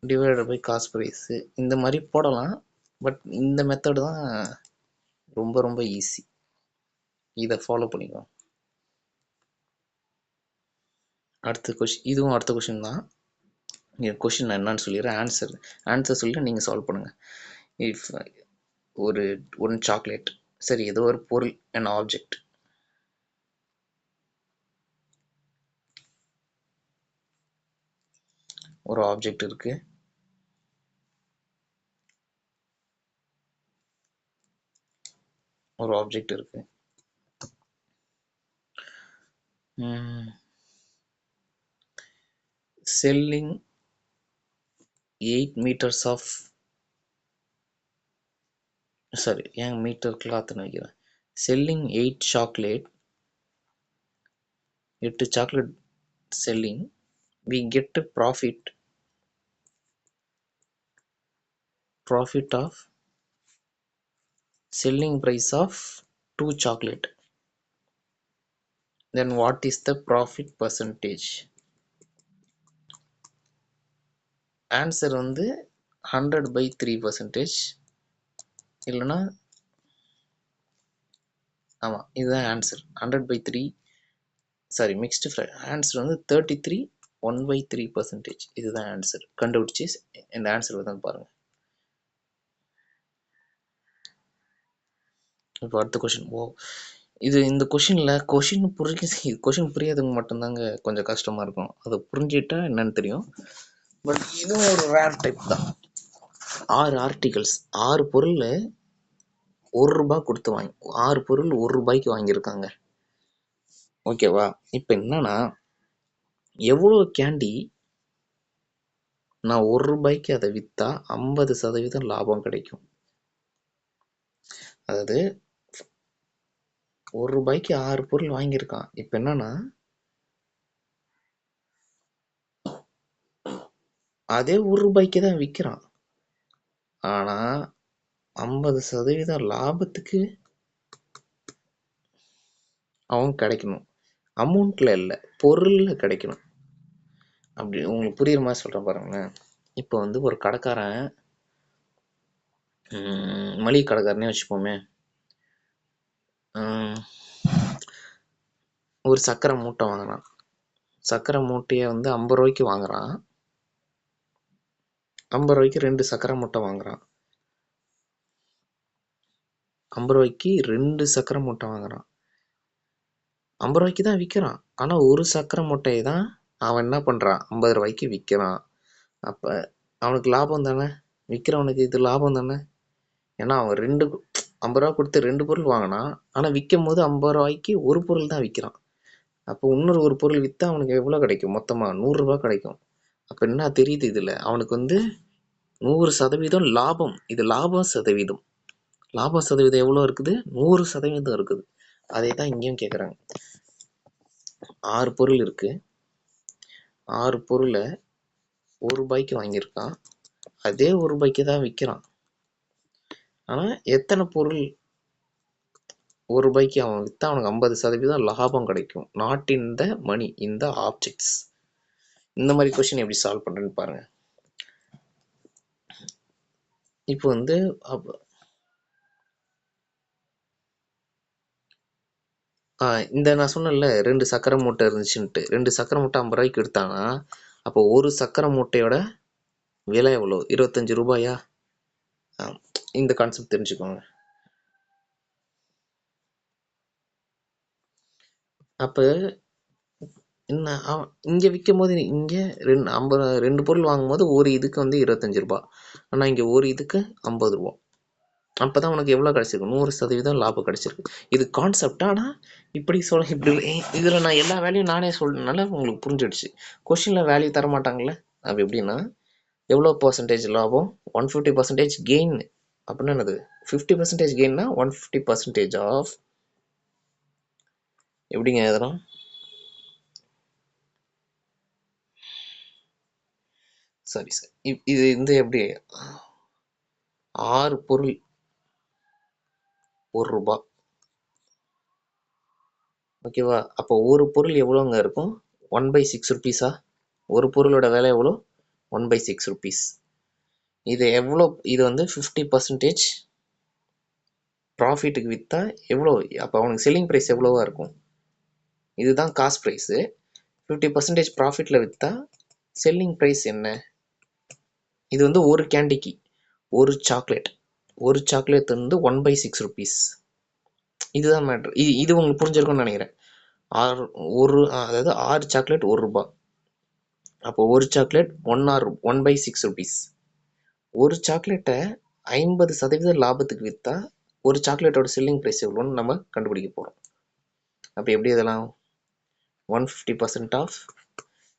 divided by cost price. இந்த மாதிரி போடலாம். பட் இந்த மெத்தடு தான் ரொம்ப ரொம்ப ஈஸி. இதை ஃபாலோ பண்ணிக்கோ. அடுத்த கொஷின், இதுவும் அடுத்த கொஷின் தான். நீங்கள் கொஷின் என்னன்னு சொல்லிடுறேன். ஆன்சர் சொல்லிட்டு நீங்கள் சால்வ் பண்ணுங்கள். இஃப் ஒரு ஒன் சாக்லேட், சரி ஏதோ ஒரு பொருள், an ஆப்ஜெக்ட். ஒரு ஆப்ஜெக்ட் இருக்கு. ஒரு ஆப்ஜெக்ட் இருக்கு. செல்லிங் 8 meters ஆஃப், சாரி ஏன் மீட்டர் கிளாத்னு வைக்கிறேன், selling 8 chocolate, 8 chocolate selling, we get a profit of selling price of 2 chocolate, then what is the profit percentage? Answer வந்து 100/3%, இல்லைன்னா ஆமாம் இதுதான் answer. 100/3, sorry mixed fry. Answer வந்து 33 1/3%. இதுதான் answer. கண்டுபிடிச்சி இந்த ஆன்சர் வந்து பாருங்கள். இப்போ அடுத்த கொஷின். இந்த கொஷின் புரியாதவங்க மட்டும்தாங்க கொஞ்சம் கஷ்டமாக இருக்கும். அதை புரிஞ்சுக்கிட்டா என்னன்னு தெரியும். பட் இதுவும் ஒரு ரேர் டைப் தான். 6 ஆர்டிகல்ஸ், 6 பொருள் 1 ரூபாய் கொடுத்து 6 பொருள் 1 ரூபாய்க்கு வாங்கியிருக்காங்க. ஓகேவா? இப்போ என்னன்னா, எவ்வளோ கேண்டி நான் 1 ரூபாய்க்கு அதை விற்றா 50% லாபம் கிடைக்கும். அதாவது 1 ரூபாய்க்கு 6 பொருள் வாங்கியிருக்கான். இப்போ என்னன்னா, அதே 1 ரூபாய்க்கு தான் விற்கிறான். ஆனால் 50% லாபத்துக்கு அவன் கிடைக்கணும். அமௌண்ட்டில் இல்லை, பொருளில் கிடைக்கணும். அப்படி உங்களுக்கு புரியுற மாதிரி சொல்கிறேன் பாருங்களேன். இப்போ வந்து ஒரு கடைக்காரன், மளிகை கடைக்காரனே வச்சுப்போமே, ஒரு சர்க்கரை மூட்டை வாங்குறான். சர்க்கரை மூட்டையை வந்து 50 ரூபாய்க்கு வாங்குறான். 50 ரூபாய்க்கு 2 சர்க்கரை மூட்டை வாங்குறான். 50 ரூபாய்க்கு 2 சர்க்கரை மூட்டை வாங்குறான். 50 ரூபாய்க்கு தான் விற்கிறான். ஆனால் ஒரு சர்க்கரை மூட்டையை தான் அவன் என்ன பண்ணுறான், 50 ரூபாய்க்கு விற்கிறான். அப்போ அவனுக்கு லாபம் தானே, விற்கிறவனுக்கு இது லாபம் தானே. ஏன்னா அவன் 50 ரூபா கொடுத்து 2 பொருள் வாங்கினான். ஆனால் விற்கும் போது 50 ரூபாய்க்கு ஒரு பொருள் தான் விற்கிறான். அப்போ இன்னொரு ஒரு பொருள் விற்றா அவனுக்கு எவ்வளோ கிடைக்கும், மொத்தமாக 100 ரூபா கிடைக்கும். அப்போ என்ன தெரியுது, இதில் அவனுக்கு வந்து 100% லாபம். இது லாபம் சதவீதம். லாப சதவீதம் எவ்வளோ இருக்குது, 100% இருக்குது. அதே தான் இங்கேயும் கேட்குறாங்க. 6 பொருள் இருக்கு. 6 பொருளை 1 ரூபாய்க்கு வாங்கியிருக்கான். அதே 1 ரூபாய்க்கு தான் விற்கிறான். ஆனால் எத்தனை பொருள் 1 ரூபாய்க்கு அவன் விற்றா அவனுக்கு 50% லாபம் கிடைக்கும். Not in the money, in the objects. இந்த மாதிரி கொஸ்டின் எப்படி சால்வ் பண்ணுறேன்னு பாருங்க. இப்போ வந்து இந்த நான் சொன்னேன்ல 2 சக்கரை மூட்டை இருந்துச்சுன்ட்டு, 2 சக்கரை மூட்டை 50 ரூபாய்க்கு எடுத்தானா, அப்போ ஒரு சக்கரை மூட்டையோட விலை எவ்வளோ, 25 ரூபாயா? இந்த கான்செப்ட் தெரிஞ்சுக்கோங்க. அப்போ என்ன, இங்கே விற்கும் போது இங்கே 2 பொருள் வாங்கும்போது ஒரு இதுக்கு வந்து 25 ரூபா, ஆனால் இங்கே ஒரு இதுக்கு 50 ரூபா. அப்போ தான் உனக்கு எவ்வளோ கிடச்சிருக்கு, 100% லாபம் கிடச்சிருக்கு. இது கான்செப்ட். ஆனால் இப்படி இதில் நான் எல்லா வேல்யூயும் நானே சொல்றதுனால உங்களுக்கு புரிஞ்சிடுச்சு. கொஷினில் வேல்யூ தர மாட்டாங்கள்ல. அப்போ எப்படின்னா, எவ்வளோ பர்சன்டேஜ் லாபம், 150% கெயின் அப்படின்னா என்னது, 50% கெயின்னா 150% ஆஃப், எப்படிங்க எழுதுறோம், சாரி சார், இது இந்த எப்படி 6 பொருள் 1 ரூபா, ஓகேவா? அப்போ ஒரு பொருள் எவ்வளோங்க இருக்கும், 1/6 ருபீஸா? ஒரு பொருளோட விலை எவ்வளோ, 1/6 ருபீஸ். இது எவ்வளோ, இது வந்து 50% ப்ராஃபிட்டுக்கு விற்றா எவ்வளோ, அப்போ அவனுக்கு செல்லிங் ப்ரைஸ் எவ்வளோவா இருக்கும், இதுதான் காஸ்ட் ப்ரைஸு. 50% ப்ராஃபிட்டில் விற்றா செல்லிங் ப்ரைஸ் என்ன, இது வந்து ஒரு கேண்டிக்கு ஒரு சாக்லேட் ஒரு சாக்லேட் வந்து 1/6 rupees. இதுதான் மேட்ரு. இது உங்களுக்கு புரிஞ்சிருக்கும்னு நினைக்கிறேன். அதாவது 6 சாக்லேட் 1 ரூபாய். அப்போ ஒரு சாக்லேட் 1/6 rupees. ஒரு சாக்லேட்டை 50% லாபத்துக்கு விற்றா ஒரு சாக்லேட்டோட செல்லிங் ப்ரைஸ் எவ்வளோன்னு நம்ம கண்டுபிடிக்க போகிறோம். அப்போ எப்படி இதெல்லாம் 150% of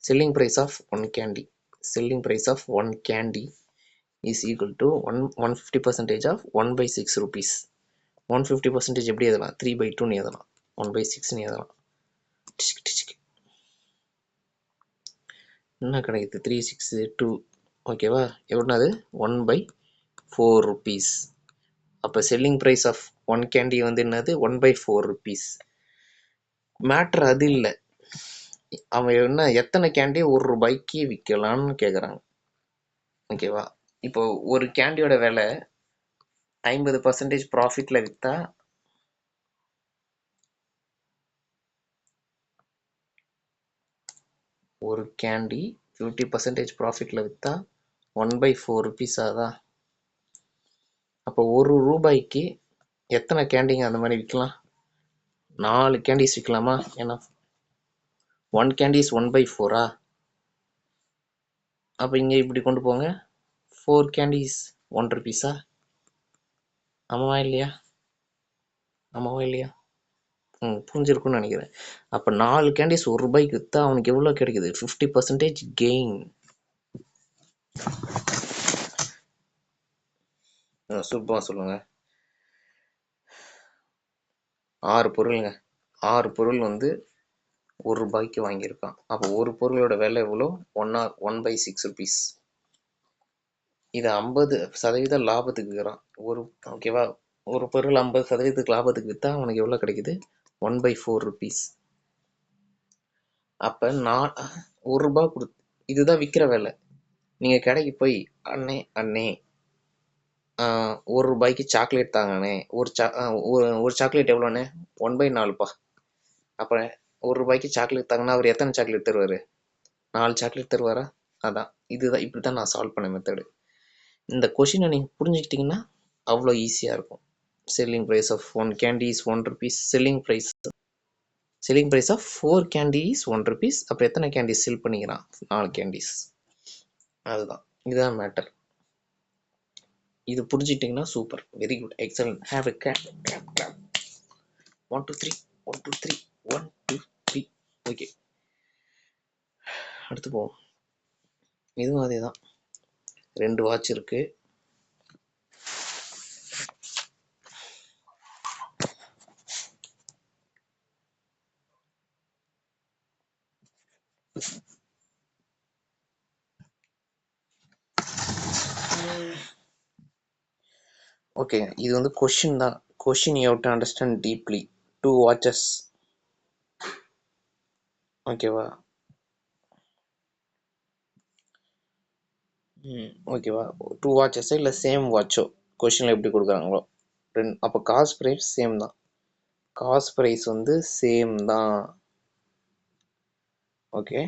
selling price of one candy. Selling price of one candy is equal to 150% of 1/6 rupees. 150% எப்படி எழுதலாம்? 3/2ன்னு எழுதலாம், 1/6ன்னு எழுதலாம். என்ன கிடைக்குது? 3 6 2. ஓகேவா? எவ்வளோது? 1/4 rupees. அப்போ selling price of one candy வந்து என்னது? 1/4 rupees. மேட்ரு அது இல்லை, அவன் என்ன எத்தனை கேண்டி 1 ரூபாய்க்கு விற்கலான்னு கேட்குறாங்க. ஓகேவா? இப்போ ஒரு கேண்டியோட விலை 50% ப்ராஃபிட்டில் விற்றா ஒரு கேண்டி 50% ப்ராஃபிட்டில் விற்றா 1/4 rupees ஆகுதா? அப்போ 1 ரூபாய்க்கு எத்தனை கேண்டிங்க அந்த மாதிரி விற்கலாம்? 4 கேண்டிஸ் விற்கலாமா? ஏன்னா 1 கேண்டி இஸ் 1/4. அப்போ இங்கே இப்படி கொண்டு போங்க, 4 கேண்டிஸ் 1 rupees. ஆமாவா இல்லையா? ஆமாவா இல்லையா? புரிஞ்சிருக்குன்னு நினைக்கிறேன். அப்போ 4 கேண்டிஸ் 1 ரூபாய்க்கு விற்றா அவனுக்கு எவ்வளோ கிடைக்குது? 50% கெயின். சூப்பராக சொல்லுங்க. 6 பொருளுங்க. 6 பொருள் வந்து 1 ரூபாய்க்கு வாங்கியிருக்கான். அப்போ ஒரு பொருளோட விலை எவ்வளோ? 1/6 rupees. இதை 50% லாபத்துக்கு விற்கிறான். ஓகேவா? ஒரு பொருள் 50% லாபத்துக்கு விற்றா அவனுக்கு எவ்வளோ கிடைக்குது? 1/4 rupees. அப்போ 1 ரூபாய் இதுதான் விற்கிற விலை. நீங்கள் கடைக்கு போய் அண்ணே 1 ரூபாய்க்கு சாக்லேட் தாங்கண்ணே, ஒரு சாக்லேட் எவ்வளோண்ணே? 1/4பா. அப்போ 1 ரூபாய்க்கு சாக்லேட் தாங்கன்னா அவர் எத்தனை சாக்லேட் தருவார்? 4 சாக்லேட் தருவாரா? அதான் இதுதான், இப்படி தான் நான் சால்வ் பண்ண மெத்தடு. இந்த கொஷினை நீங்கள் புரிஞ்சுக்கிட்டிங்கன்னா அவ்வளோ ஈஸியாக இருக்கும். Selling price of 1 candy is 1 rupees. Selling price of 4 candy is 1 rupees. அப்புறம் எத்தனை கேண்டிஸ் செல் பண்ணிக்கிறான்? 4 கேண்டிஸ். அதுதான், இதுதான் மேட்டர். இது புரிஞ்சுக்கிட்டிங்கன்னா super, very good, excellent. Have a clap. 1 2 3 1 2 3 1 2 3. Okay, அடுத்து போவோம். இதுவும் அதே தான். 2 வாட்ச் இருக்கு. ஓகே, இது வந்து கொஷின் தான். Question you have to understand deeply. 2 watches. ஓகேவா? ஓகேவா? 2 வாட்சஸோ இல்லை சேம் வாட்சோ கொஷினில் எப்படி கொடுக்குறாங்களோ அப்போ காஸ்ட் ப்ரைஸ் சேம் தான். காஸ்ட் ப்ரைஸ் வந்து சேம் தான். ஓகே,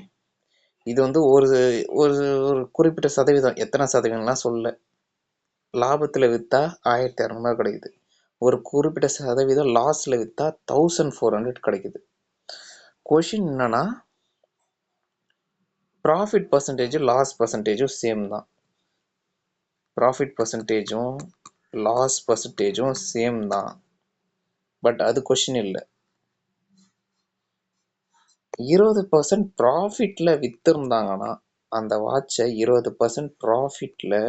இது வந்து ஒரு ஒரு ஒரு குறிப்பிட்ட சதவீதம், எத்தனை சதவீதம்லாம் சொல்ல, லாபத்தில் விற்றா 1200 கிடைக்குது. ஒரு குறிப்பிட்ட சதவீதம் லாஸில் விற்றா 1400 கிடைக்குது. கொஷின் என்னன்னா ப்ராஃபிட் பர்சன்டேஜும் லாஸ் பர்சன்டேஜும் சேம் தான். ப்ராஃபிட் பர்சன்டேஜும் லாஸ் பர்சன்டேஜும் சேம் தான். பட் அது கொஷின் இல்லை. 20% ப்ராஃபிட்டில் விற்றுருந்தாங்கன்னா, அந்த வாட்சை 20% ப்ராஃபிட்டில்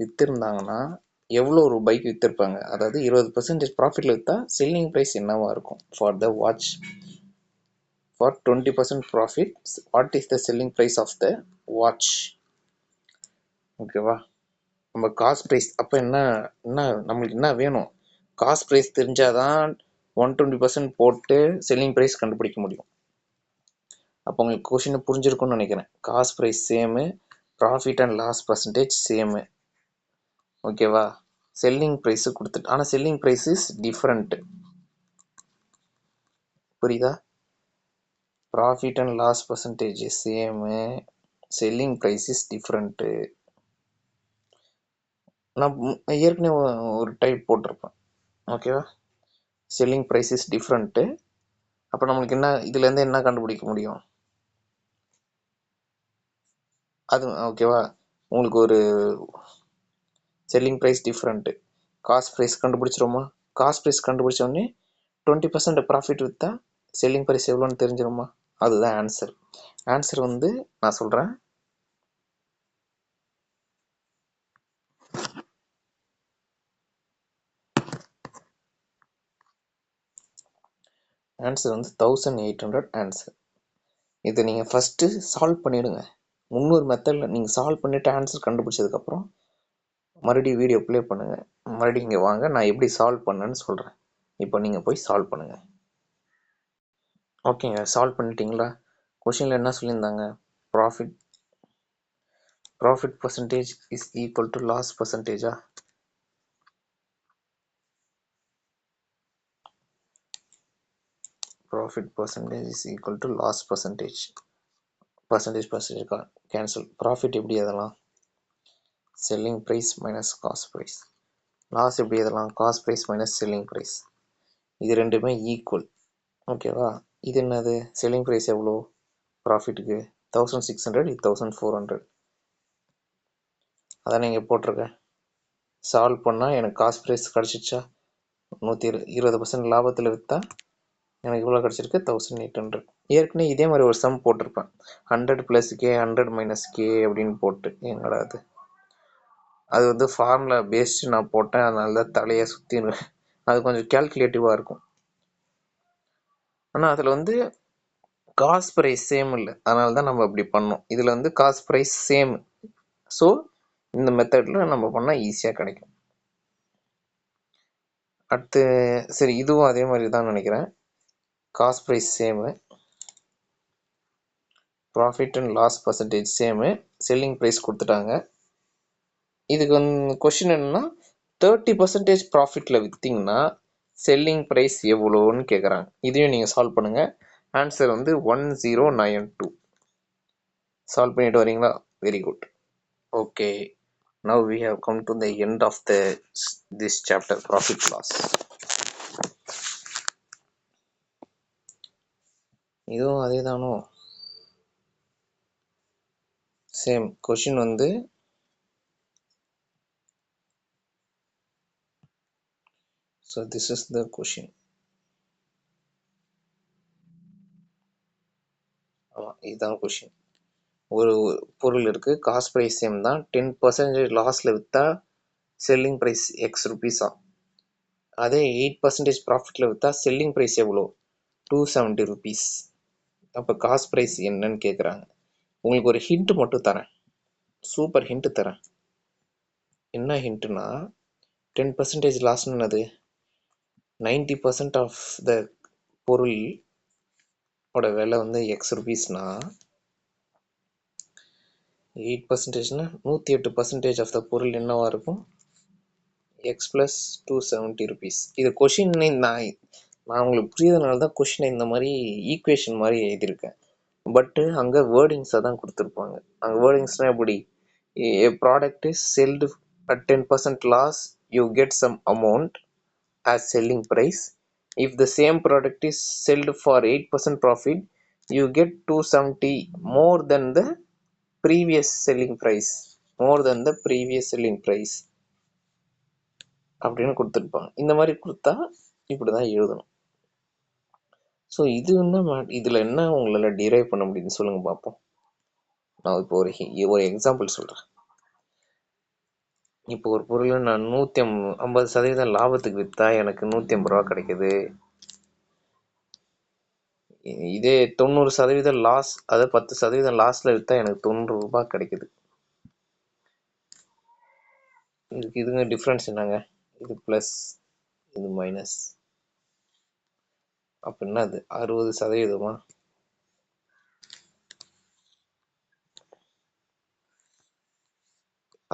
விற்றுருந்தாங்கன்னா எவ்வளோ ரூபாய்க்கு விற்றுருப்பாங்க? அதாவது 20% ப்ராஃபிட்டில் விற்றா செல்லிங் ப்ரைஸ் என்னவா இருக்கும் for the watch? For 20% profit, what is the selling price of the watch? ஓகேவா? நம்ம காஸ்ட் ப்ரைஸ் அப்போ என்ன நம்மளுக்கு என்ன வேணும்? காஸ்ட் ப்ரைஸ் தெரிஞ்சாதான் 120% போட்டு செல்லிங் ப்ரைஸ் கண்டுபிடிக்க முடியும். அப்போ உங்களுக்கு கொஷினை புரிஞ்சிருக்கும்னு நினைக்கிறேன். Cost price same, profit and loss percentage same. ஓகேவா? செல்லிங் ப்ரைஸு கொடுத்துட்டு, ஆனால் செல்லிங் ப்ரைஸ் இஸ் டிஃப்ரெண்ட்டு. புரியுதா? Profit and loss percentage same, selling price is different. நான் ஏற்கனவே ஒரு டைப் போட்டிருப்பேன். ஓகேவா? Selling price is different. அப்போ நம்மளுக்கு என்ன இதுலேருந்து என்ன கண்டுபிடிக்க முடியும்? அது ஓகேவா? உங்களுக்கு ஒரு selling price different, cost price கண்டுபிடிச்சிருமா? காஸ்ட் ப்ரைஸ் கண்டுபிடிச்சோடனே 20% ப்ராஃபிட் விற்றா செல்லிங் ப்ரைஸ் எவ்வளோன்னு தெரிஞ்சிருமா? அதுதான் ஆன்சர். ஆன்சர் வந்து நான் சொல்கிறேன். ஆன்சர் வந்து 1800 ஆன்சர். இதை நீங்கள் ஃபஸ்ட்டு சால்வ் பண்ணிவிடுங்க. 300 மெத்தடில் நீங்கள் சால்வ் பண்ணிவிட்டு ஆன்சர் கண்டுபிடிச்சதுக்கப்புறம் மறுபடியும் வீடியோ ப்ளே பண்ணுங்கள். மறுபடியும் இங்கே வாங்க, நான் எப்படி சால்வ் பண்ணேன்னு சொல்கிறேன். இப்போ நீங்கள் போய் சால்வ் பண்ணுங்கள். ஓகேங்க, சால்வ் பண்ணிட்டீங்களா? கொஷினில் என்ன சொல்லியிருந்தாங்க? Profit percentage is equal to loss பர்சன்டேஜா? Profit percentage is equal to loss percentage. Percentage cancel. Profit எப்படி எதெல்லாம்? Selling price minus cost price. Loss எப்படி எதெல்லாம்? Cost price minus selling price. இது ரெண்டுமே ஈக்குவல். ஓகேவா? இது என்னது? செல்லிங் ப்ரைஸ் எவ்வளோ ப்ராஃபிட்டுக்கு? 1600, இது 1400. அதான் நீங்கள் போட்டிருக்கேன். சால்வ் பண்ணால் எனக்கு காஸ்ட் ப்ரைஸ் கிடச்சிச்சா? 120% லாபத்தில் விற்றா எனக்கு இவ்வளோ கிடச்சிருக்கு, 1800. ஏற்கனவே இதே மாதிரி ஒரு சம் போட்டிருப்பேன், 100 + K 100 - K அப்படின்னு போட்டு. என்னடா அது வந்து ஃபார்முலா பேஸ்டு நான் போட்டேன், அதனால தான் தலையை சுற்றிடுவேன். அது கொஞ்சம் கேல்குலேட்டிவாக இருக்கும். ஆனால் அதில் வந்து காஸ்ட் ப்ரைஸ் சேம் இல்லை, அதனால தான் நம்ம அப்படி பண்ணோம். இதில் வந்து காஸ்ட் ப்ரைஸ் சேம். ஸோ இந்த மெத்தடில் நம்ம பண்ணால் ஈஸியாக கிடைக்கும். அடுத்து சரி, இதுவும் அதே மாதிரி தான் நினைக்கிறேன். Cost price same, profit and loss percentage same, selling price கொடுத்துட்டாங்க. இதுக்கு வந்து கொஷின் என்னன்னா, 30% ப்ராஃபிட்டில் விற்றீங்கன்னா செல்லிங் ப்ரைஸ் எவ்வளோன்னு கேட்குறாங்க. இதையும் நீங்கள் சால்வ் பண்ணுங்கள். ஆன்சர் வந்து 1092. சால்வ் பண்ணிட்டு வரீங்களா? Very good. Okay, now we have come to the end of this chapter, profit loss. இதுவும் அதே தானோ? சேம் கொஷின் வந்து so this is the question. ஆமாம், இதுதான் கொஷின். ஒரு பொருள் இருக்குது, காஸ்ட் ப்ரைஸ் சேம் தான், 10% லாஸில் விற்றா செல்லிங் ப்ரைஸ் எக்ஸ் ருபீஸா. அதே 8% ப்ராஃபிட்டில் விற்றா செல்லிங் ப்ரைஸ் எவ்வளோ? 270 rupees. அப்போ காஸ்ட் ப்ரைஸ் என்னன்னு கேட்குறாங்க. உங்களுக்கு ஒரு ஹிண்ட்டு மட்டும் தரேன், சூப்பர் ஹிண்ட்டு தரேன். என்ன ஹிண்ட்டுனா, 10% லாஸ்ன்னு 90% ஆஃப் த பொருள் ஓட விலை வந்து எக்ஸ் ருபீஸ்னா, 8%னா 108% ஆஃப் த பொருள் என்னவா இருக்கும்? X plus 270 rupees. இது கொஷின் நான் உங்களுக்கு புரியுதுனால தான் கொஷினை இந்த மாதிரி ஈக்குவேஷன் மாதிரி எழுதியிருக்கேன். பட்டு அங்கே வேர்டிங்ஸாக தான் கொடுத்துருப்பாங்க. அங்கே வேர்டிங்ஸ்னால் எப்படி? A product is sold at 10% loss, you get some amount as selling price. If the same product is sold for 8% profit, you get 270 more than the previous selling price. More than the previous selling price அப்படின்னு கொடுத்துருப்பாங்க. இந்த மாதிரி கொடுத்தா இப்படி தான் எழுதணும். So இது என்ன இதில் என்ன உங்களால் டிரைவ் பண்ண முடியுதுன்னு சொல்லுங்கள் பார்ப்போம். நான் இப்போ ஒரு எக்ஸாம்பிள் சொல்கிறேன். இப்போ ஒரு பொருள் நான் 150% லாபத்துக்கு விற்றா எனக்கு 150 ரூபா கிடைக்குது. இதே 90% லாஸ், அதை 10% லாஸில் விற்றா எனக்கு 90 ரூபாய் கிடைக்குது. இதுங்க டிஃப்ரென்ஸ் என்னங்க? இது ப்ளஸ், இது மைனஸ். அப்படின்னா அது 60%.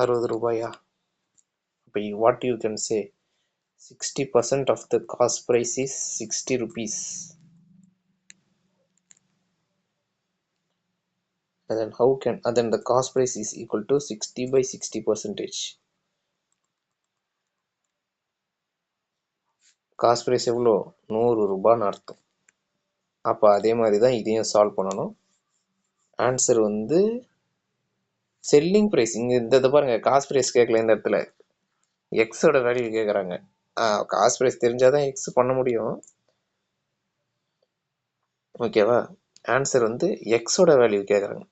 60 ரூபாயா? அப்போ what you can say, 60% of the cost price is 60 rupees. And then the cost price is equal to 60 by 60%. Cost price எவ்வளோ 100 ரூபான்னு அர்த்தம். அப்போ அதே மாதிரி தான் இதையும் சால்வ் பண்ணணும். ஆன்சர் வந்து செல்லிங் ப்ரைஸ். இங்கே இந்த பாருங்க, காஸ்ட் ப்ரைஸ் கேட்கல இந்த இடத்துல, எக்ஸோட வேல்யூ கேட்குறாங்க. காஸ்ட் ப்ரைஸ் தெரிஞ்சால் தான் எக்ஸ் பண்ண முடியும். ஓகேவா? ஆன்சர் வந்து எக்ஸோட வேல்யூ கேட்குறாங்க.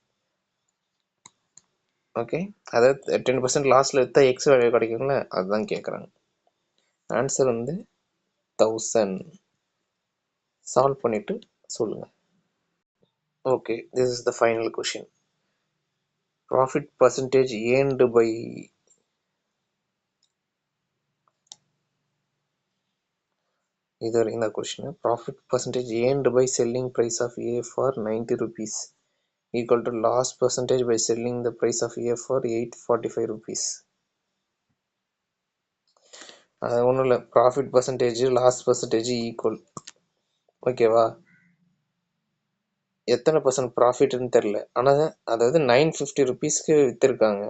ஓகே, அதாவது 10% லாஸில் விற்றா எக்ஸ் வேல்யூ கிடைக்குங்கள, அதுதான் கேட்குறாங்க. ஆன்சர் வந்து 1000. சால்வ் பண்ணிவிட்டு சொல்லுங்கள். Okay, this is the final question. Profit percentage earned by இது வரைக்கும் தான் question. Profit percentage earned by selling price of A for 90 rupees equal to loss percentage by selling the price of A for 845 rupees. அது ஒன்றும் இல்லை, profit percentage loss percentage equal. ஓகேவா? எத்தனை percent ப்ராஃபிட்னு தெரில, ஆனால் அதாவது 950 rupeesக்கு விற்றுருக்காங்க,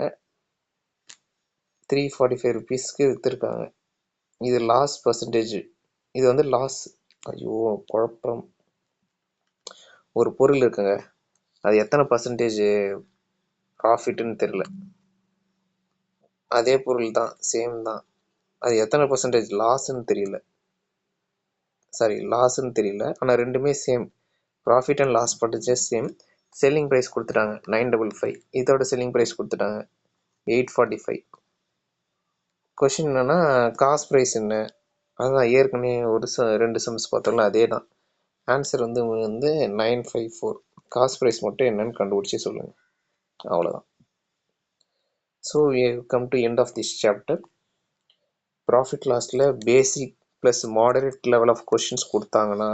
345 rupeesக்கு விற்றுருக்காங்க. இது லாஸ் பர்சன்டேஜ், இது வந்து லாஸ். ஐயோ குழப்பம். ஒரு பொருள் இருக்குங்க, அது எத்தனை பர்சன்டேஜ் ப்ராஃபிட்னு தெரில, அதே பொருள் தான், சேம் தான், அது எத்தனை பர்சன்டேஜ் லாஸ்ன்னு தெரியல. லாஸ்ன்னு தெரியல, ஆனால் ரெண்டுமே same. Profit and loss percentage same. Selling price கொடுத்துட்டாங்க 955, இதோட செல்லிங் ப்ரைஸ் கொடுத்துட்டாங்க 845. கொஷின் என்னன்னா காஸ்ட் ப்ரைஸ் என்ன, அதுதான் ஏற்கனவே ஒரு ரெண்டு சம்ஸ் பார்த்தோம்ல, அதே தான். ஆன்சர் வந்து 954. காஸ்ட் ப்ரைஸ் மட்டும் என்னன்னு கண்டுபிடிச்சி சொல்லுங்கள், அவ்வளோதான். So we have come to end of this chapter. Profit லாஸில் basic plus moderate level of questions கொடுத்தாங்கன்னா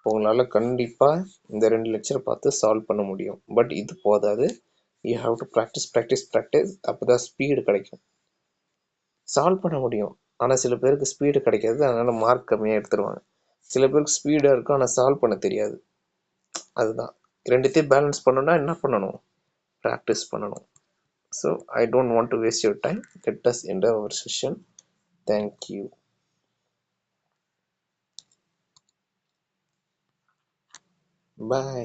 உங்களால் கண்டிப்பாக இந்த 2 லெக்சர் பார்த்து சால்வ் பண்ண முடியும். பட் இது போதாது, யூ ஹாவ் டு ப்ராக்டிஸ். அப்போ தான் ஸ்பீடு கிடைக்கும், சால்வ் பண்ண முடியும். ஆனால் சில பேருக்கு ஸ்பீடு கிடைக்காது, அதனால் மார்க் கம்மியாக எடுத்துருவாங்க. சில பேருக்கு ஸ்பீடாக இருக்கும் ஆனால் சால்வ் பண்ண தெரியாது. அதுதான், ரெண்டுத்தையும் பேலன்ஸ் பண்ணணும்னா என்ன பண்ணணும்? ப்ராக்டிஸ் பண்ணணும். So I don't want to waste your time. Let us end our session. Thank you. Bye.